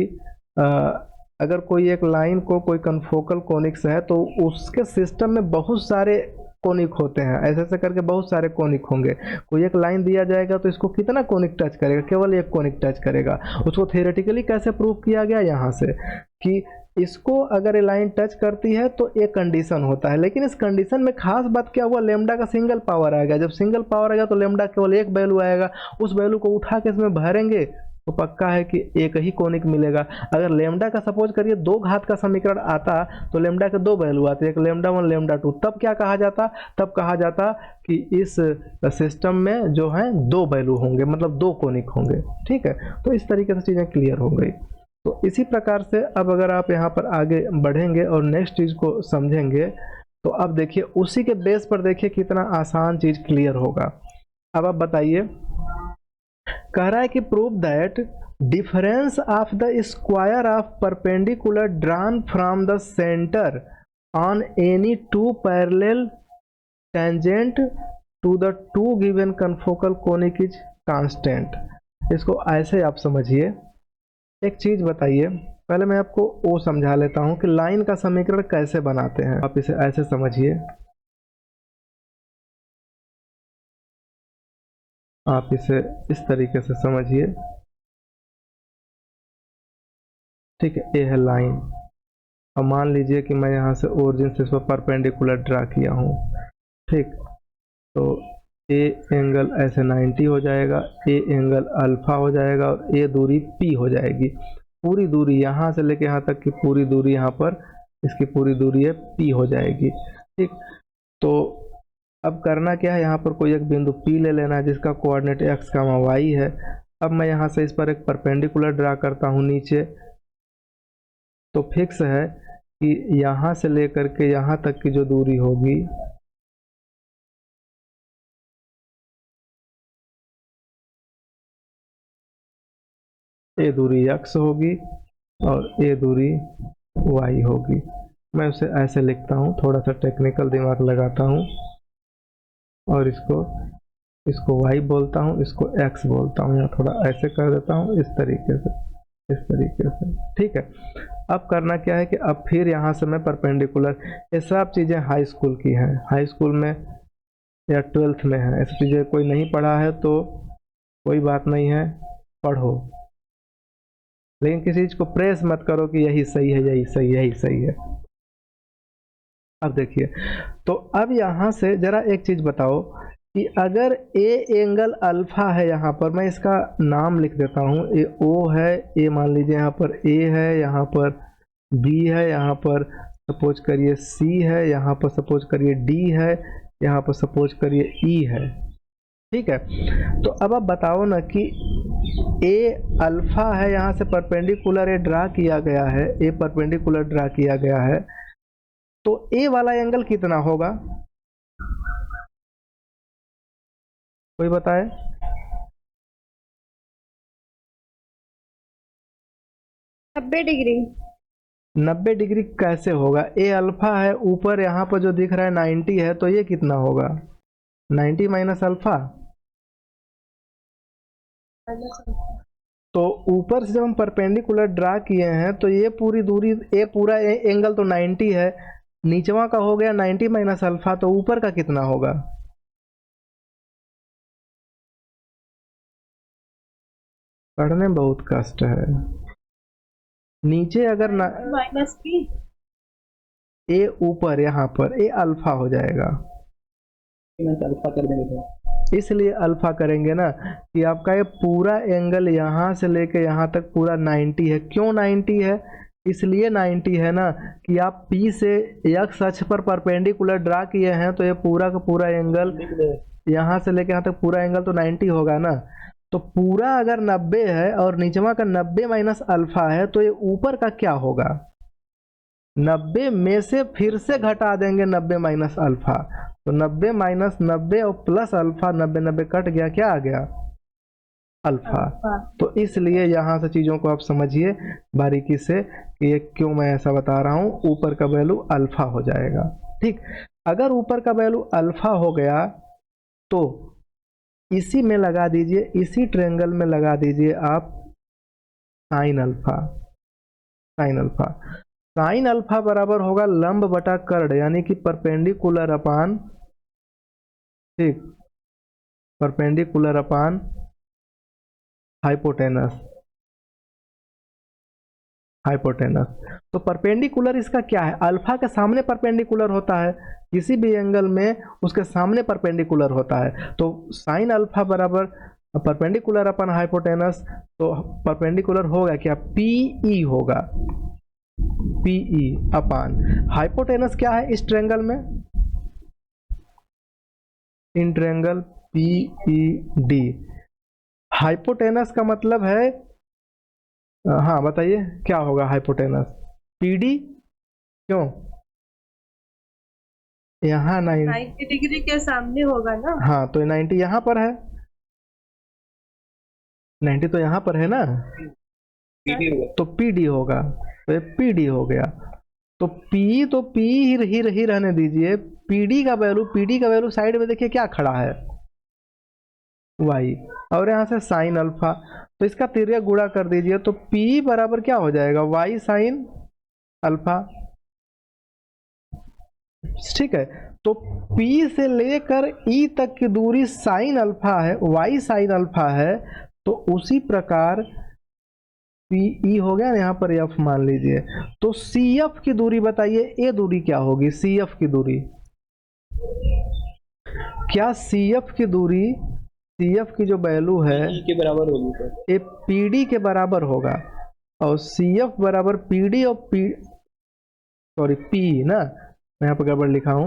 अगर कोई एक लाइन को कोई कन्फोकल कोनिक्स है तो उसके सिस्टम में बहुत सारे कोनिक होते हैं, ऐसे ऐसे करके बहुत सारे कोनिक होंगे। कोई एक लाइन दिया जाएगा तो इसको कितना कोनिक टच करेगा, केवल एक कोनिक टच करेगा। उसको थियोरेटिकली कैसे प्रूव किया गया, यहाँ से कि इसको अगर ये लाइन टच करती है तो एक कंडीशन होता है, लेकिन इस कंडीशन में खास बात क्या हुआ, लेम्डा का सिंगल पावर आएगा। जब सिंगल पावर आएगा तो लेम्डा केवल एक वैल्यू आएगा, उस वैल्यू को उठा के इसमें भरेंगे तो पक्का है कि एक ही कोनिक मिलेगा। अगर लेम्डा का सपोज करिए 2 घात का समीकरण आता तो लेम्डा के 2 वैल्यू आते, एक लेम्डा 1 लेम्डा 2, तब क्या कहा जाता, तब कहा जाता कि इस सिस्टम में जो है 2 वैल्यू होंगे, मतलब 2 कोनिक होंगे। ठीक है, तो इस तरीके से चीज़ें क्लियर हो गई। तो इसी प्रकार से अब अगर आप यहाँ पर आगे बढ़ेंगे और नेक्स्ट चीज़ को समझेंगे तो अब देखिए उसी के बेस पर देखिए कितना आसान चीज़ क्लियर होगा। अब आप बताइए, कह रहा है कि prove that difference of the square of perpendicular drawn from the centre on any 2 parallel tangent to the 2 given confocal conic is constant. इसको ऐसे आप समझिए। एक चीज बताइए, पहले मैं आपको वो समझा लेता हूं कि लाइन का समीकरण कैसे बनाते हैं। आप इसे ऐसे समझिए, आप इसे इस तरीके से समझिए। ठीक है, ये है लाइन। अब मान लीजिए कि मैं यहाँ से ओरिजिन से इस पर परपेंडिकुलर ड्रा किया हूँ। ठीक, तो ए एंगल ऐसे 90 हो जाएगा, ए एंगल अल्फा हो जाएगा और ए दूरी पी हो जाएगी। पूरी दूरी यहाँ से लेके यहाँ तक की पूरी दूरी यहाँ पर इसकी पूरी दूरी है पी हो जाएगी। ठीक, तो अब करना क्या है, यहाँ पर कोई एक बिंदु पी ले लेना है जिसका कोऑर्डिनेट एक्स का वाई है। अब मैं यहाँ से इस पर एक परपेंडिकुलर ड्रा करता हूँ नीचे, तो फिक्स है कि यहाँ से लेकर के यहाँ तक की जो दूरी होगी ए दूरी x होगी और ए दूरी y होगी। मैं उसे ऐसे लिखता हूँ, थोड़ा सा टेक्निकल दिमाग लगाता हूँ और इसको y बोलता हूँ, इसको x बोलता हूँ, या थोड़ा ऐसे कर देता हूँ इस तरीके से, इस तरीके से। ठीक है, अब करना क्या है कि अब फिर यहाँ से मैं परपेंडिकुलर, ये सब चीज़ें हाई स्कूल की हैं, हाई स्कूल में या 12th में है। ऐसी चीज़ें कोई नहीं पढ़ा है तो कोई बात नहीं है, पढ़ो, लेकिन किसी चीज को प्रेस मत करो कि यही सही है, यही सही है, यही सही है। अब देखिए, तो अब यहाँ से जरा एक चीज बताओ कि अगर ए एंगल अल्फा है, यहाँ पर मैं इसका नाम लिख देता हूँ, ए ओ है, ए मान लीजिए यहाँ पर ए है, यहाँ पर बी है, यहाँ पर सपोज करिए सी है, यहाँ पर सपोज करिए डी है, यहाँ पर सपोज करिए ई है। ठीक है, तो अब आप बताओ ना कि ए अल्फा है, यहाँ से परपेंडिकुलर ए ड्रा किया गया है, ए परपेंडिकुलर ड्रा किया गया है, तो ए वाला एंगल कितना होगा, कोई बताए? नब्बे डिग्री। 90 डिग्री कैसे होगा? ए अल्फा है, ऊपर यहाँ पर जो दिख रहा है 90 है, तो ये कितना होगा, 90 माइनस अल्फा। तो ऊपर से जब हम परपेंडिकुलर ड्रा किए हैं तो ये पूरी दूरी, ये पूरा एंगल तो 90 है, नीचवा का हो गया 90 माइनस अल्फा, तो ऊपर का कितना होगा? पढ़ने में बहुत कष्ट है। नीचे अगर माइनस पी, ए ऊपर यहाँ पर ए अल्फा हो जाएगा, अल्फा कर देंगे तो इसलिए अल्फा करेंगे ना कि आपका ये पूरा एंगल यहाँ से लेके यहाँ तक पूरा 90 है। क्यों 90 है? इसलिए 90 है ना कि आप P से x अक्ष पर परपेंडिकुलर ड्रा किए हैं, तो ये पूरा का पूरा एंगल यहाँ से लेके यहाँ तक पूरा एंगल तो 90 होगा ना। तो पूरा अगर 90 है और नीचवा का 90 माइनस अल्फा है, तो ये ऊपर का क्या होगा? 90 में से फिर से घटा देंगे 90 माइनस अल्फा, तो 90 माइनस 90 और प्लस अल्फा, 90 90 कट गया, क्या आ गया? अल्फा। तो इसलिए यहाँ से चीज़ों को आप समझिए बारीकी से कि ये क्यों मैं ऐसा बता रहा हूँ। ऊपर का वैल्यू अल्फा हो जाएगा। ठीक, अगर ऊपर का वैल्यू अल्फा हो गया तो इसी में लगा दीजिए, इसी ट्रायंगल में लगा दीजिए आप sine alpha. Sine alpha, sign alpha बराबर होगा लंब बटा कर्ण, यानी कि परपेंडिकुलर अपान, ठीक, परपेंडिकुलर अपान हाइपोटेनस। हाइपोटेनस तो परपेंडिकुलर इसका क्या है? अल्फा के सामने परपेंडिकुलर होता है, किसी भी एंगल में उसके सामने परपेंडिकुलर होता है। तो साइन अल्फा बराबर परपेंडिकुलर अपन हाइपोटेनस, तो परपेंडिकुलर होगा क्या? पीई होगा, पीई अपान हाइपोटेनस क्या है इस ट्रायंगल में? In triangle PED. हाइपोटेनस का मतलब है, हाँ बताइए क्या होगा हाइपोटेनस? पीडी। क्यों? यहाँ 90 डिग्री के सामने होगा ना। हाँ, तो 90 यहाँ पर है, 90 तो यहाँ पर है ना, तो पीडी होगा, तो ये पीडी हो गया। तो पी, तो पी ही रहने दीजिए। पीडी का वैल्यू साइड में देखिए क्या खड़ा है? वाई, और यहाँ से साइन अल्फा, तो इसका तिर्यक गुणा कर दीजिए, तो P बराबर क्या हो जाएगा? Y sine alpha. ठीक है, तो P से लेकर E तक की दूरी साइन अल्फा है, वाई साइन अल्फा है, तो उसी प्रकार PE हो गया, यहाँ पर F मान लीजिए। तो CF की दूरी बताइए, ये दूरी क्या होगी? CF की दूरी क्या? CF की दूरी, CF की जो वैल्यू है के बराबर होगी सर, ये PD के बराबर होगा, और CF बराबर PD और P ना, मैं यहाँ पर गड़बड़ लिखा हूँ,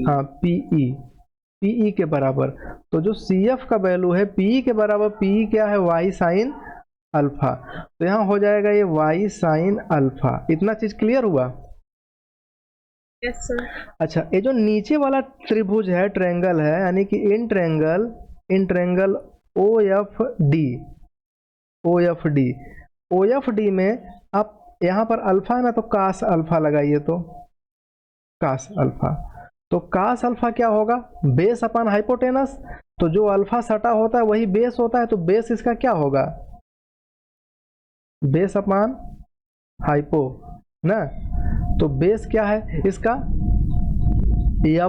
हाँ PE के बराबर। तो जो CF का वैल्यू है PE के बराबर, PE क्या है? Y sine alpha. तो यहाँ हो जाएगा ये वाई साइन अल्फा। इतना चीज क्लियर हुआ? Yes sir. अच्छा, ये जो नीचे वाला त्रिभुज है, ट्रायंगल है, यानी कि इन ट्रायंगल OFD में आप यहाँ पर अल्फा है ना, तो कास अल्फा लगाइए, तो कास अल्फा। तो कास अल्फा क्या होगा? Base upon hypotenuse. तो जो अल्फा सटा होता है वही बेस होता है, तो बेस इसका क्या होगा? बेस अपान हाइपो ना। तो बेस क्या है इसका?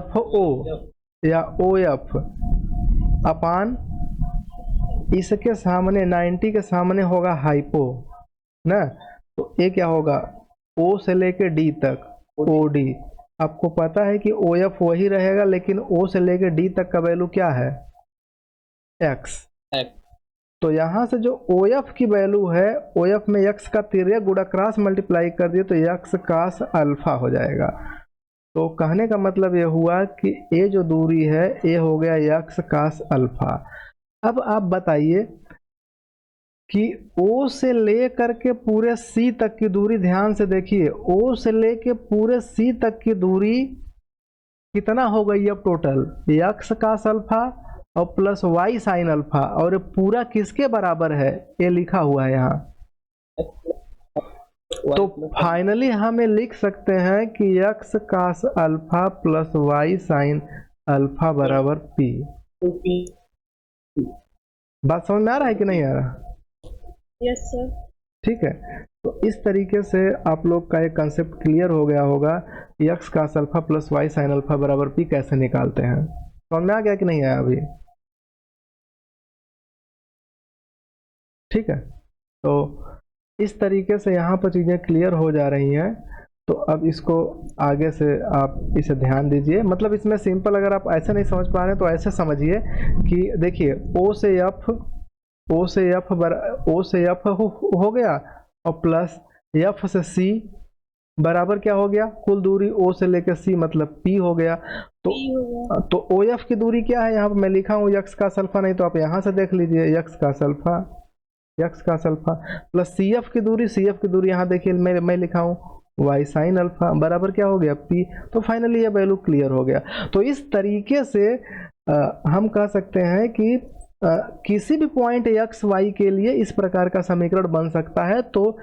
FO या OF अपान, इसके सामने 90 के सामने होगा हाइपो ना, तो ये क्या होगा? O से लेके D तक OD। आपको पता है कि OF वही रहेगा, लेकिन O से लेके D तक का वैल्यू क्या है? X। तो यहाँ से जो OF की वैल्यू है, OF में X का तिर्यक गुणा क्रॉस मल्टीप्लाई कर दिए, तो X कास अल्फा हो जाएगा। तो कहने का मतलब ये हुआ कि ये जो दूरी है ये हो गया X कास अल्फा। अब आप बताइए कि O से लेकर के पूरे C तक की दूरी, ध्यान से देखिए, O से लेके पूरे C तक की दूरी कितना हो गई अब टोटल? X कास अल्फा और प्लस वाई साइन अल्फा, और पूरा किसके बराबर है? ये लिखा हुआ है यहाँ। तो फाइनली हमें लिख सकते हैं कि x cos alpha plus y sine alpha बराबर P। बात समझ में आ रहा है कि नहीं आ रहा? Yes sir. ठीक है, तो इस तरीके से आप लोग का एक कंसेप्ट क्लियर हो गया होगा कि x cos alpha plus y sine alpha बराबर P कैसे निकालते हैं। समझ में आ गया कि नहीं आया अभी? ठीक है, तो इस तरीके से यहाँ पर चीज़ें क्लियर हो जा रही हैं। तो अब इसको आगे से आप इसे ध्यान दीजिए, मतलब इसमें सिंपल अगर आप ऐसे नहीं समझ पा रहे हैं तो ऐसे समझिए कि देखिए ओ से एफ हो गया और प्लस एफ से सी बराबर क्या हो गया, कुल दूरी ओ से लेकर सी मतलब पी हो गया। तो ओ एफ की दूरी क्या है, यहाँ पर मैं लिखा हूँ यक्स का सल्फा, नहीं तो आप यहाँ से देख लीजिए यक्स का सल्फा प्लस सी एफ की दूरी यहाँ देखिए मैं लिखा हूँ वाई साइन अल्फा बराबर क्या हो गया पी। तो फाइनली ये वैल्यू क्लियर हो गया। तो इस तरीके से हम कह सकते हैं कि किसी भी पॉइंट एक्स वाई के लिए इस प्रकार का समीकरण बन सकता है। तो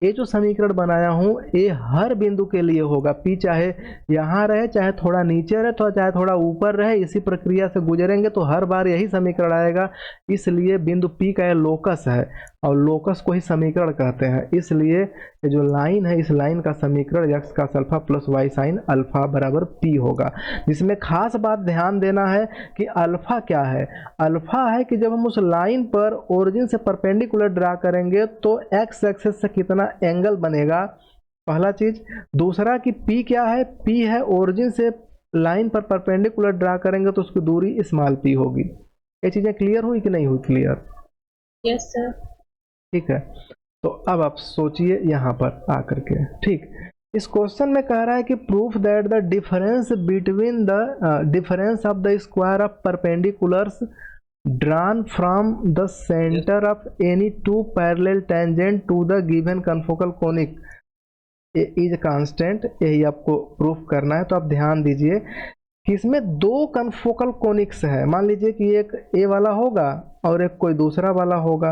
ये जो समीकरण बनाया हूँ ये हर बिंदु के लिए होगा, पी चाहे यहाँ रहे चाहे थोड़ा नीचे रहे तो चाहे थोड़ा ऊपर रहे, इसी प्रक्रिया से गुजरेंगे तो हर बार यही समीकरण आएगा। इसलिए बिंदु पी का ये लोकस है और लोकस को ही समीकरण कहते हैं। इसलिए ये जो लाइन है इस लाइन का समीकरण x cos alpha plus y sine alpha बराबर पी होगा। जिसमें खास बात ध्यान देना है कि अल्फा क्या है, अल्फा है कि जब हम उस लाइन पर ओरिजिन से परपेंडिकुलर ड्रा करेंगे तो एक्स एक्सिस से कितना एंगल बनेगा, पहला चीज। दूसरा कि पी क्या है, पी है ओरिजिन से लाइन पर परपेंडिकुलर ड्रा करेंगे तो उसकी दूरी स्मॉल पी होगी। ये चीजें क्लियर हुई कि नहीं हुई क्लियर? Yes sir. ठीक है, तो अब आप सोचिए यहाँ पर आकर के। ठीक, इस क्वेश्चन में कह रहा है कि proof that the difference between the difference of the square of perpendiculars drawn from the center of any two parallel tangent to the given confocal conic is constant। यही आपको प्रूफ करना है। तो आप ध्यान दीजिए कि इसमें दो कन्फोकल कोनिक्स है। मान लीजिए कि एक ए वाला होगा और एक कोई दूसरा वाला होगा।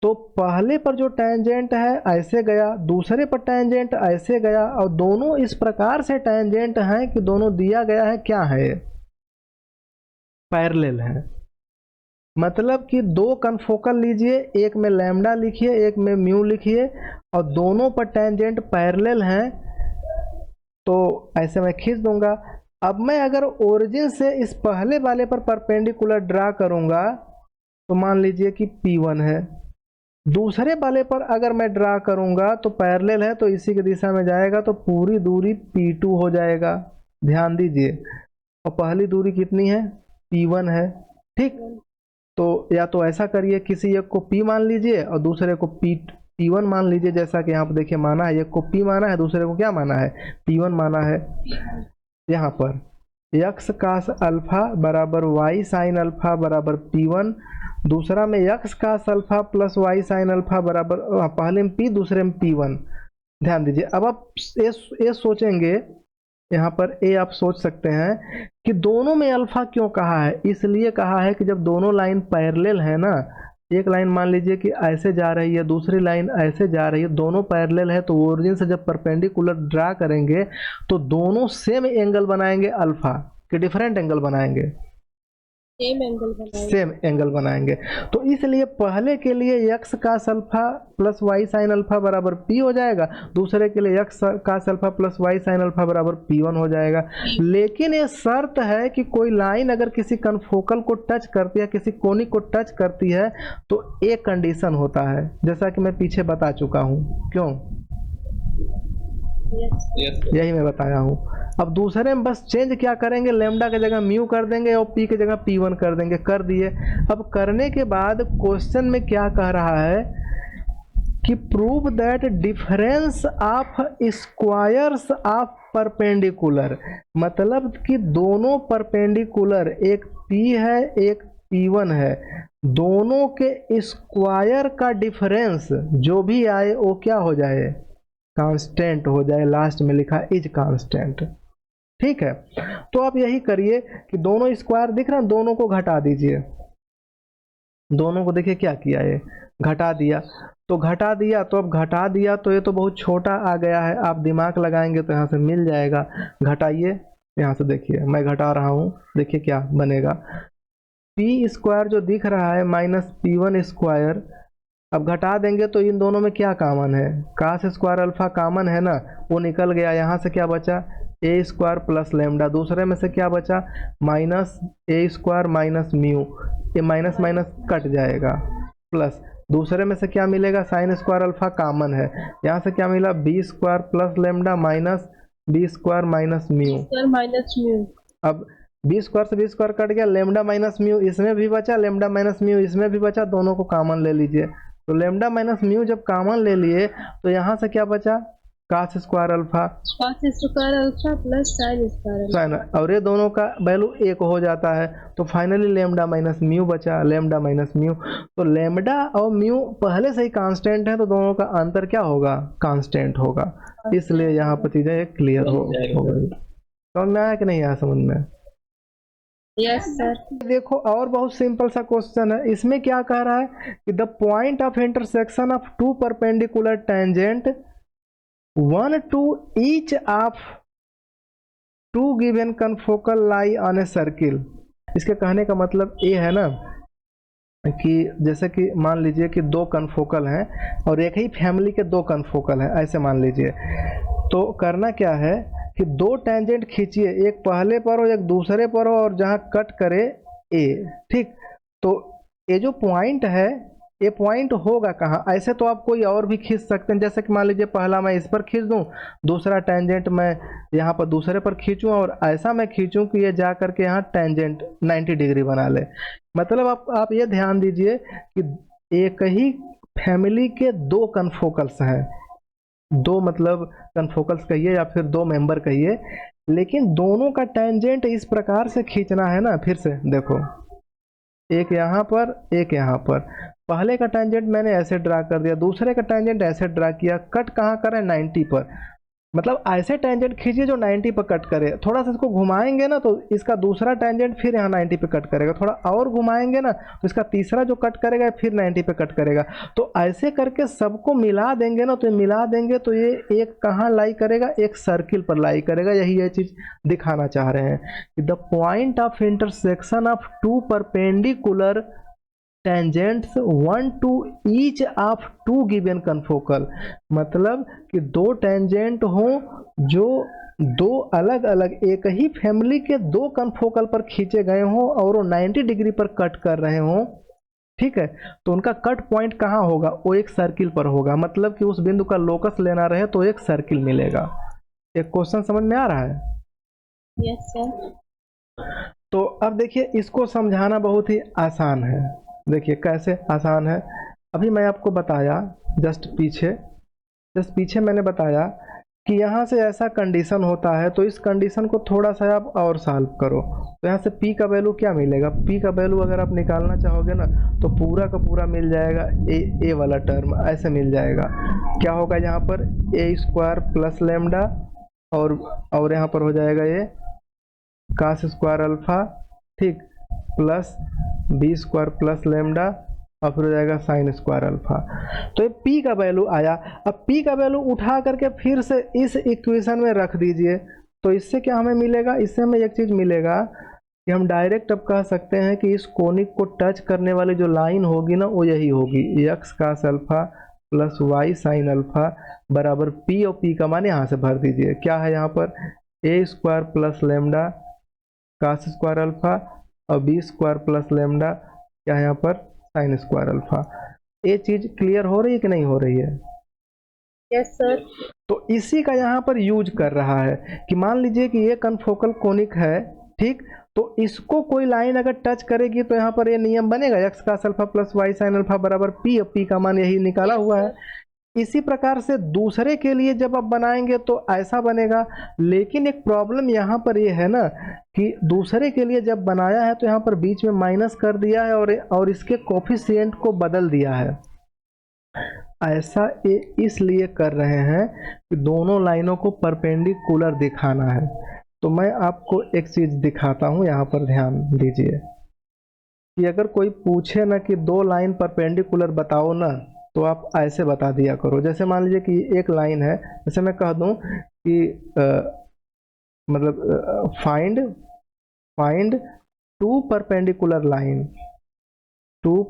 तो पहले पर जो टेंजेंट है ऐसे गया, दूसरे पर टेंजेंट ऐसे गया और दोनों इस प्रकार से टेंजेंट हैं कि दोनों दिया गया है क्या है, पैरेलल है। मतलब कि दो कन्फोकल लीजिए, एक में लैम्डा लिखिए एक में म्यू लिखिए और दोनों पर टेंजेंट पैरेलल हैं। तो ऐसे मैं खींच दूंगा। अब मैं अगर ओरिजिन से इस पहले वाले पर परपेंडिकुलर ड्रा करूंगा तो मान लीजिए कि P1 है, दूसरे वाले पर अगर मैं ड्रा करूंगा तो पैरेलल है तो इसी की दिशा में जाएगा तो पूरी दूरी P2 हो जाएगा। ध्यान दीजिए, और पहली दूरी कितनी है, P1 है। ठीक, तो या तो ऐसा करिए किसी एक को P मान लीजिए और दूसरे को P1 मान लीजिए। जैसा कि यहाँ पर देखिए माना है, एक को P माना है दूसरे को क्या माना है, P1 माना है। यहाँ पर x कास अल्फा बराबर y साइन अल्फा बराबर P1, दूसरा में x cos alpha plus y sine alpha बराबर पहले में P दूसरे में P1। ध्यान दीजिए, अब आप ये सोचेंगे, यहाँ पर ए आप सोच सकते हैं कि दोनों में अल्फा क्यों कहा है। इसलिए कहा है कि जब दोनों लाइन पैरेलल है ना, एक लाइन मान लीजिए कि ऐसे जा रही है दूसरी लाइन ऐसे जा रही है, दोनों पैरेलल है तो ओरिजिन से जब परपेंडिकुलर ड्रा करेंगे तो दोनों सेम एंगल बनाएंगे अल्फा के डिफरेंट एंगल बनाएंगे, सेम एंगल बनाएंगे। तो इसलिए पहले के लिए x का alpha plus y sine alpha बराबर P हो जाएगा, दूसरे के लिए x का alpha plus y sine alpha बराबर P1 हो जाएगा। लेकिन ये शर्त है कि कोई लाइन अगर किसी कन्फोकल को टच करती है, किसी कोनिक को टच करती है तो एक कंडीशन होता है, जैसा कि मैं पीछे बता चुका हूँ। क्यों? यही मैं बताया हूँ। अब दूसरे में बस चेंज क्या करेंगे, लेमडा की जगह म्यू कर देंगे और पी की जगह P1 कर देंगे, कर दिए। अब करने के बाद क्वेश्चन में क्या कह रहा है कि prove that difference of squares of perpendicular, मतलब कि दोनों परपेंडिकुलर, एक P है एक P1 है, दोनों के स्क्वायर का डिफरेंस जो भी आए वो क्या हो जाए, कांस्टेंट हो जाए। लास्ट में लिखा इज कांस्टेंट। ठीक है, तो आप यही करिए कि दोनों स्क्वायर दिख रहा है, दोनों को घटा दीजिए। दोनों को देखिए क्या किया, ये घटा दिया। तो घटा दिया तो अब घटा दिया तो ये तो बहुत छोटा आ गया है, आप दिमाग लगाएंगे तो यहाँ से मिल जाएगा। घटाइए, यहाँ से देखिए मैं घटा रहा हूँ, देखिए क्या बनेगा। पी स्क्वायर जो दिख रहा है माइनस P1 स्क्वायर, अब घटा देंगे तो इन दोनों में क्या कॉमन है, कास स्क्वायर अल्फा कॉमन है ना, वो निकल गया। यहाँ से क्या बचा, ए स्क्वायर प्लस लेमडा, दूसरे में से क्या बचा, minus a square minus mu, ये माइनस माइनस कट जाएगा। प्लस दूसरे में से क्या मिलेगा, साइन स्क्वायर अल्फा कॉमन है, यहाँ से क्या मिला b square plus lambda minus b square minus mu. Square minus mu. अब बी स्क्वायर से बी स्क्वायर कट गया, लेमडा माइनस म्यू इसमें भी बचा, लेमडा माइनस म्यू इसमें भी बचा, दोनों को कॉमन ले लीजिए। तो लेमडा माइनस म्यू जब कॉमन ले लिए तो यहाँ से क्या बचा, cos square alpha cos square alpha plus sine square alpha. Sine, और ये दोनों का वैल्यू एक हो जाता है। तो फाइनली लेमडा माइनस म्यू बचा, लेमडा माइनस म्यू। तो लेमडा और म्यू पहले से ही कांस्टेंट है तो दोनों का अंतर क्या होगा, कांस्टेंट होगा। इसलिए यहाँ पर चीजें क्लियर हो गई। समझ में आया कि नहीं आया समझ में? Yes sir. देखो और बहुत सिंपल सा क्वेश्चन है, इसमें क्या कह रहा है कि the point of intersection of two perpendicular tangent one to each of two given confocal lie on a circle. इसके कहने का मतलब ये है ना कि जैसे कि मान लीजिए कि दो कन्फोकल हैं और एक ही फैमिली के दो कन्फोकल हैं, ऐसे मान लीजिए। तो करना क्या है कि दो टेंजेंट खींचिए, एक पहले पर हो एक दूसरे पर हो और जहां कट करे ए, ठीक। तो ये जो पॉइंट है ये पॉइंट होगा कहाँ, ऐसे तो आप कोई और भी खींच सकते हैं। जैसे कि मान लीजिए पहला मैं इस पर खींच दूं, दूसरा टेंजेंट मैं यहाँ पर दूसरे पर खींचूं और ऐसा मैं खींचूं कि ये जा करके यहाँ टेंजेंट 90 डिग्री बना ले। मतलब आप ये ध्यान दीजिए कि एक ही फैमिली के दो कन्फोकल्स हैं, दो मतलब कन्फोकल्स कहिए या फिर दो मेंबर कहिए, लेकिन दोनों का टेंजेंट इस प्रकार से खींचना है ना। फिर से देखो, एक यहाँ पर एक यहाँ पर, पहले का टेंजेंट मैंने ऐसे ड्रा कर दिया, दूसरे का टेंजेंट ऐसे ड्रा किया, कट कहाँ करें 90 पर। मतलब ऐसे टेंजेंट खींचिए जो 90 पर कट करे। थोड़ा सा इसको घुमाएंगे ना तो इसका दूसरा टेंजेंट फिर यहाँ 90 पे कट करेगा, थोड़ा और घुमाएंगे ना तो इसका तीसरा जो कट करेगा फिर 90 पे कट करेगा। तो ऐसे करके सबको मिला देंगे ना, तो मिला देंगे तो ये एक कहाँ लाई करेगा, एक सर्किल पर लाई करेगा। यही ये चीज दिखाना चाह रहे हैं कि the point of intersection of two perpendicular tangents one to each of two given confocal. मतलब कि दो टेंजेंट हो जो दो अलग अलग एक ही फैमिली के दो कन्फोकल पर खींचे गए हों और वो 90 डिग्री पर कट कर रहे हों, ठीक है। तो उनका कट पॉइंट कहाँ होगा, वो एक सर्किल पर होगा। मतलब कि उस बिंदु का लोकस लेना रहे तो एक सर्किल मिलेगा। एक क्वेश्चन समझ में आ रहा है? Yes sir. तो अब देखिए इसको समझाना बहुत ही आसान है। देखिए कैसे आसान है, अभी मैं आपको बताया जस्ट पीछे मैंने बताया कि यहाँ से ऐसा कंडीशन होता है तो इस कंडीशन को थोड़ा सा आप और सॉल्व करो। तो यहाँ से P का वैल्यू क्या मिलेगा, P का वैल्यू अगर आप निकालना चाहोगे ना तो पूरा का पूरा मिल जाएगा, ए वाला टर्म ऐसे मिल जाएगा। क्या होगा यहाँ पर ए स्क्वायर प्लस लेमडा और यहाँ पर हो जाएगा ये कास स्क्वायर अल्फा, ठीक, plus b square plus lambda और फिर हो जाएगा साइन स्क्वायर अल्फा। तो ये P का वैल्यू आया। अब P का वैल्यू उठा करके फिर से इस इक्वेशन में रख दीजिए। तो इससे क्या हमें मिलेगा, इससे हमें एक चीज़ मिलेगा कि हम डायरेक्ट अब कह सकते हैं कि इस कोनिक को टच करने वाली जो लाइन होगी ना वो यही होगी, x cos alpha plus y sine alpha बराबर P, और P का मान यहाँ से भर दीजिए। क्या है यहाँ पर a square plus lambda cos square alpha और बी स्क्वायर प्लस लेमडा क्या है यहाँ पर साइन स्क्वायर अल्फा। ये चीज क्लियर हो रही है कि नहीं हो रही है? Yes sir. तो इसी का यहाँ पर यूज कर रहा है कि मान लीजिए कि ये कन्फोकल कोनिक है, ठीक, तो इसको कोई लाइन अगर टच करेगी तो यहाँ पर ये नियम बनेगा x cos alpha plus y sine alpha बराबर P, और P का मान यही निकाला हुआ है। इसी प्रकार से दूसरे के लिए जब आप बनाएंगे तो ऐसा बनेगा। लेकिन एक प्रॉब्लम यहाँ पर ये है ना कि दूसरे के लिए जब बनाया है तो यहाँ पर बीच में माइनस कर दिया है और इसके कोफिशिएंट को बदल दिया है। ऐसा ये इसलिए कर रहे हैं कि दोनों लाइनों को परपेंडिकुलर दिखाना है। तो मैं आपको एक चीज दिखाता हूँ, यहाँ पर ध्यान दीजिए कि अगर कोई पूछे ना कि दो लाइन परपेंडिकुलर बताओ ना तो आप ऐसे बता दिया करो। जैसे मान लीजिए कि एक लाइन है, जैसे मैं कह दूं कि मतलब find two perpendicular line, two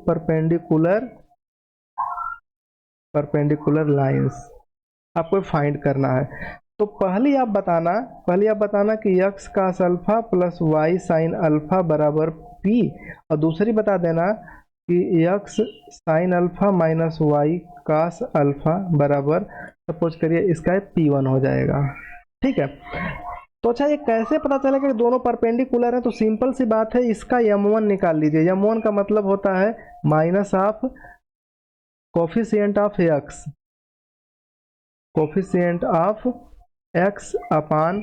perpendicular lines आपको फाइंड करना है। तो पहली आप बताना कि x cos alpha plus y sine alpha बराबर P, और दूसरी बता देना कि x sine alpha minus y cos alpha बराबर, सपोज करिए इसका P1 हो जाएगा। ठीक है, तो अच्छा ये कैसे पता चलेगा कि दोनों परपेंडिकुलर है? तो सिंपल सी बात है, इसका M1 निकाल लीजिए। M1 का मतलब होता है minus of coefficient of x, coefficient of x upon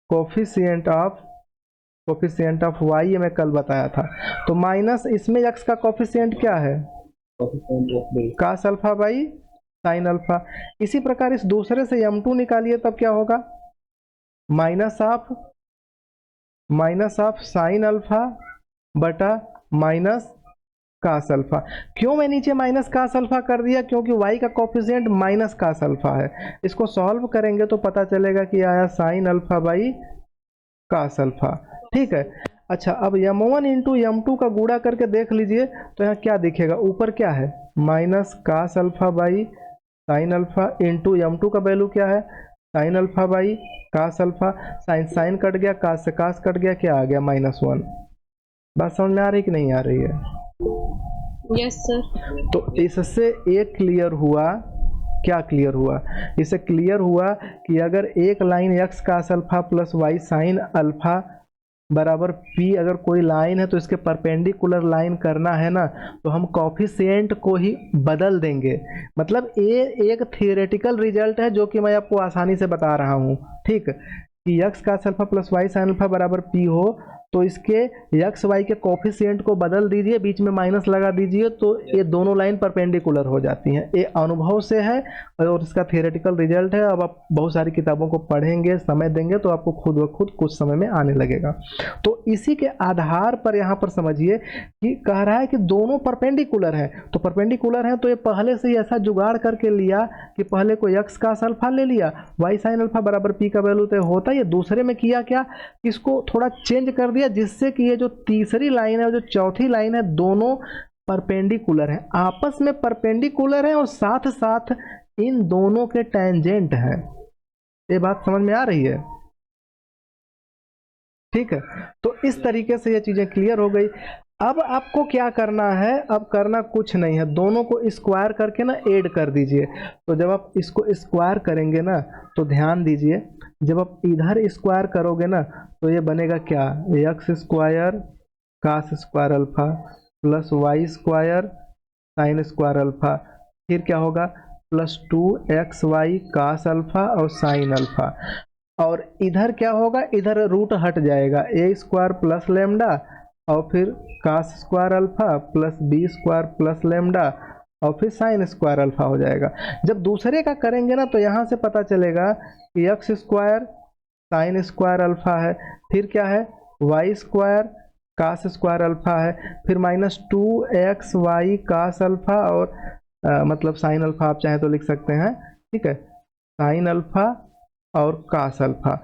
coefficient of y, ये मैं कल बताया था। तो माइनस इसमें एक्स का कोफिशिएंट क्या है? Cos alpha by sine alpha. इसी प्रकार इस दूसरे से M2 निकालिए, तब क्या होगा? माइनस ऑफ साइन अल्फा बटा माइनस कास अल्फा। क्यों मैं नीचे माइनस कास अल्फा कर दिया? क्योंकि y का कोफिशिएंट माइनस कास अल्फा है। इसको सॉल्व करेंगे तो पता चलेगा कि आया sine alpha by cos alpha. ठीक है, अच्छा अब M1 इंटू M2 का गुणा करके देख लीजिए, तो यहाँ क्या दिखेगा? ऊपर क्या है? Minus cos alpha by sine alpha into M2 का वैल्यू क्या है? Sine alpha by cos alpha. Sine cut गया, कास से कास कट गया, क्या आ गया? -1। बात समझ में आ रही कि नहीं आ रही है? Yes sir. तो इससे एक क्लियर हुआ, क्या क्लियर हुआ? इससे क्लियर हुआ कि अगर एक line x cos alpha plus y sine alpha बराबर P अगर कोई लाइन है तो इसके परपेंडिकुलर लाइन करना है ना, तो हम कोफिशिएंट को ही बदल देंगे। मतलब ये एक थियोरेटिकल रिजल्ट है जो कि मैं आपको आसानी से बता रहा हूँ। ठीक, कि x cos alpha plus y sine alpha बराबर P हो तो इसके एक्स वाई के कोफिशिएंट को बदल दीजिए, बीच में माइनस लगा दीजिए, तो ये दोनों लाइन परपेंडिकुलर हो जाती हैं। ये अनुभव से है और इसका थियोरेटिकल रिजल्ट है। अब आप बहुत सारी किताबों को पढ़ेंगे, समय देंगे, तो आपको खुद ब खुद कुछ समय में आने लगेगा। तो इसी के आधार पर यहाँ पर समझिए कि कह रहा है कि दोनों परपेंडिकुलर हैं। तो परपेंडिकुलर हैं तो ये पहले से ही ऐसा जुगाड़ करके लिया कि पहले को एक्स कास अल्फा ले लिया, वाई साइन अल्फा बराबर P का वैल्यू तो होता है। ये दूसरे में किया क्या? इसको थोड़ा चेंज कर दिया, जिससे कि ये जो तीसरी लाइन है और जो चौथी लाइन है दोनों परपेंडिकुलर हैं, आपस में परपेंडिकुलर हैं और साथ साथ इन दोनों के टेंजेंट हैं। ये बात समझ में आ रही है? ठीक है, तो इस तरीके से ये चीजें क्लियर हो गई। अब आपको क्या करना है? अब करना कुछ नहीं है, दोनों को स्क्वायर करके ना ऐड कर दीजिए। तो जब आप इसको स्क्वायर करेंगे ना, तो ध्यान दीजिए, जब आप इधर स्क्वायर करोगे ना तो ये बनेगा क्या? X square cos square alpha plus y square sine square alpha, फिर क्या होगा? प्लस 2xy कास अल्फा और साइन अल्फा। और इधर क्या होगा? इधर रूट हट जाएगा, ए स्क्वायर प्लस लेमडा और फिर cos square alpha plus b square plus lambda और फिर साइन स्क्वायर अल्फा हो जाएगा। जब दूसरे का करेंगे ना तो यहाँ से पता चलेगा कि x square sine square alpha है, फिर क्या है? Y square cos square alpha है, फिर -2xy कास अल्फा और मतलब साइन अल्फा आप चाहें तो लिख सकते हैं। ठीक है, साइन अल्फा और कास अल्फा,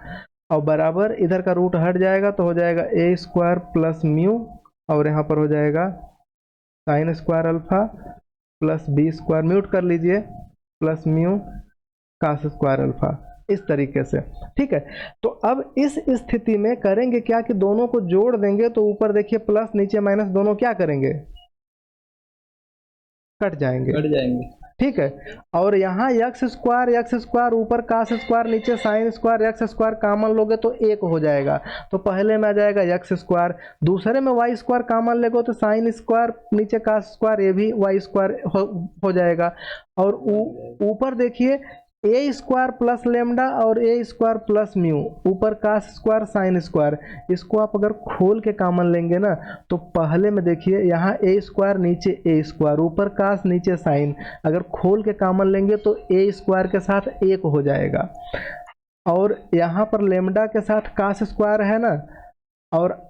और बराबर इधर का रूट हट जाएगा तो हो जाएगा ए स्क्वायर प्लस म्यू और यहाँ पर हो जाएगा sine square alpha plus b square, mute कर लीजिए, plus mu cos square alpha, इस तरीके से। ठीक है, तो अब इस स्थिति में करेंगे क्या कि दोनों को जोड़ देंगे, तो ऊपर देखिए प्लस नीचे माइनस दोनों क्या करेंगे? कट जाएंगे। ठीक है, और यहाँ एक्स स्क्वायर ऊपर कास स्क्वायर नीचे sine square x square common लोगे तो एक हो जाएगा, तो पहले में आ जाएगा एक्स स्क्वायर, दूसरे में वाई स्क्वायर कॉमन लेगो तो साइन स्क्वायर नीचे कास स्क्वायर, ये भी वाई स्क्वायर हो जाएगा। और ऊपर देखिए ए स्क्वायर प्लस लेमडा और ए स्क्वायर प्लस म्यू, ऊपर कास स्क्वायर साइन स्क्वायर, इसको आप अगर खोल के कॉमन लेंगे ना तो पहले में देखिए यहाँ ए स्क्वायर नीचे ए स्क्वायर, ऊपर कास नीचे साइन, अगर खोल के कॉमन लेंगे तो ए स्क्वायर के साथ एक हो जाएगा। और यहाँ पर लेमडा के साथ कास स्क्वायर है ना, और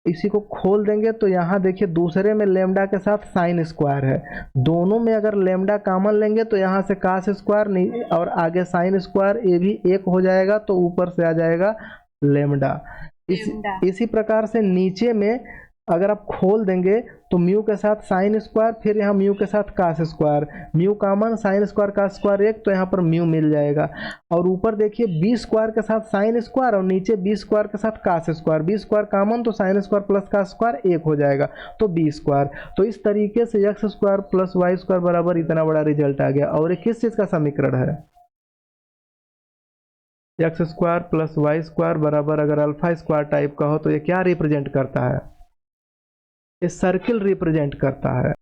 इसी को खोल देंगे तो यहाँ देखिए दूसरे में लेमडा के साथ साइन स्क्वायर है, दोनों में अगर लेमडा कॉमन लेंगे तो यहाँ से कास स्क्वायर और आगे साइन स्क्वायर, ये भी एक हो जाएगा, तो ऊपर से आ जाएगा लेमडा। इसी प्रकार से नीचे में अगर आप खोल देंगे तो म्यू के साथ साइन स्क्वायर, फिर यहाँ म्यू के साथ cos square, mu common, sine square cos square एक, तो यहाँ पर म्यू मिल जाएगा। और ऊपर देखिए बी स्क्वायर के साथ साइन स्क्वायर और नीचे बी स्क्वायर के साथ cos square, b square common तो sine square plus cos square एक हो जाएगा, तो बी स्क्वायर। तो इस तरीके से x square plus y square बराबर इतना बड़ा रिजल्ट आ गया। और ये किस चीज़ का समीकरण है? X square plus y square बराबर अगर अल्फा स्क्वायर टाइप का हो तो ये क्या रिप्रेजेंट करता है? ये सर्किल रिप्रेजेंट करता है।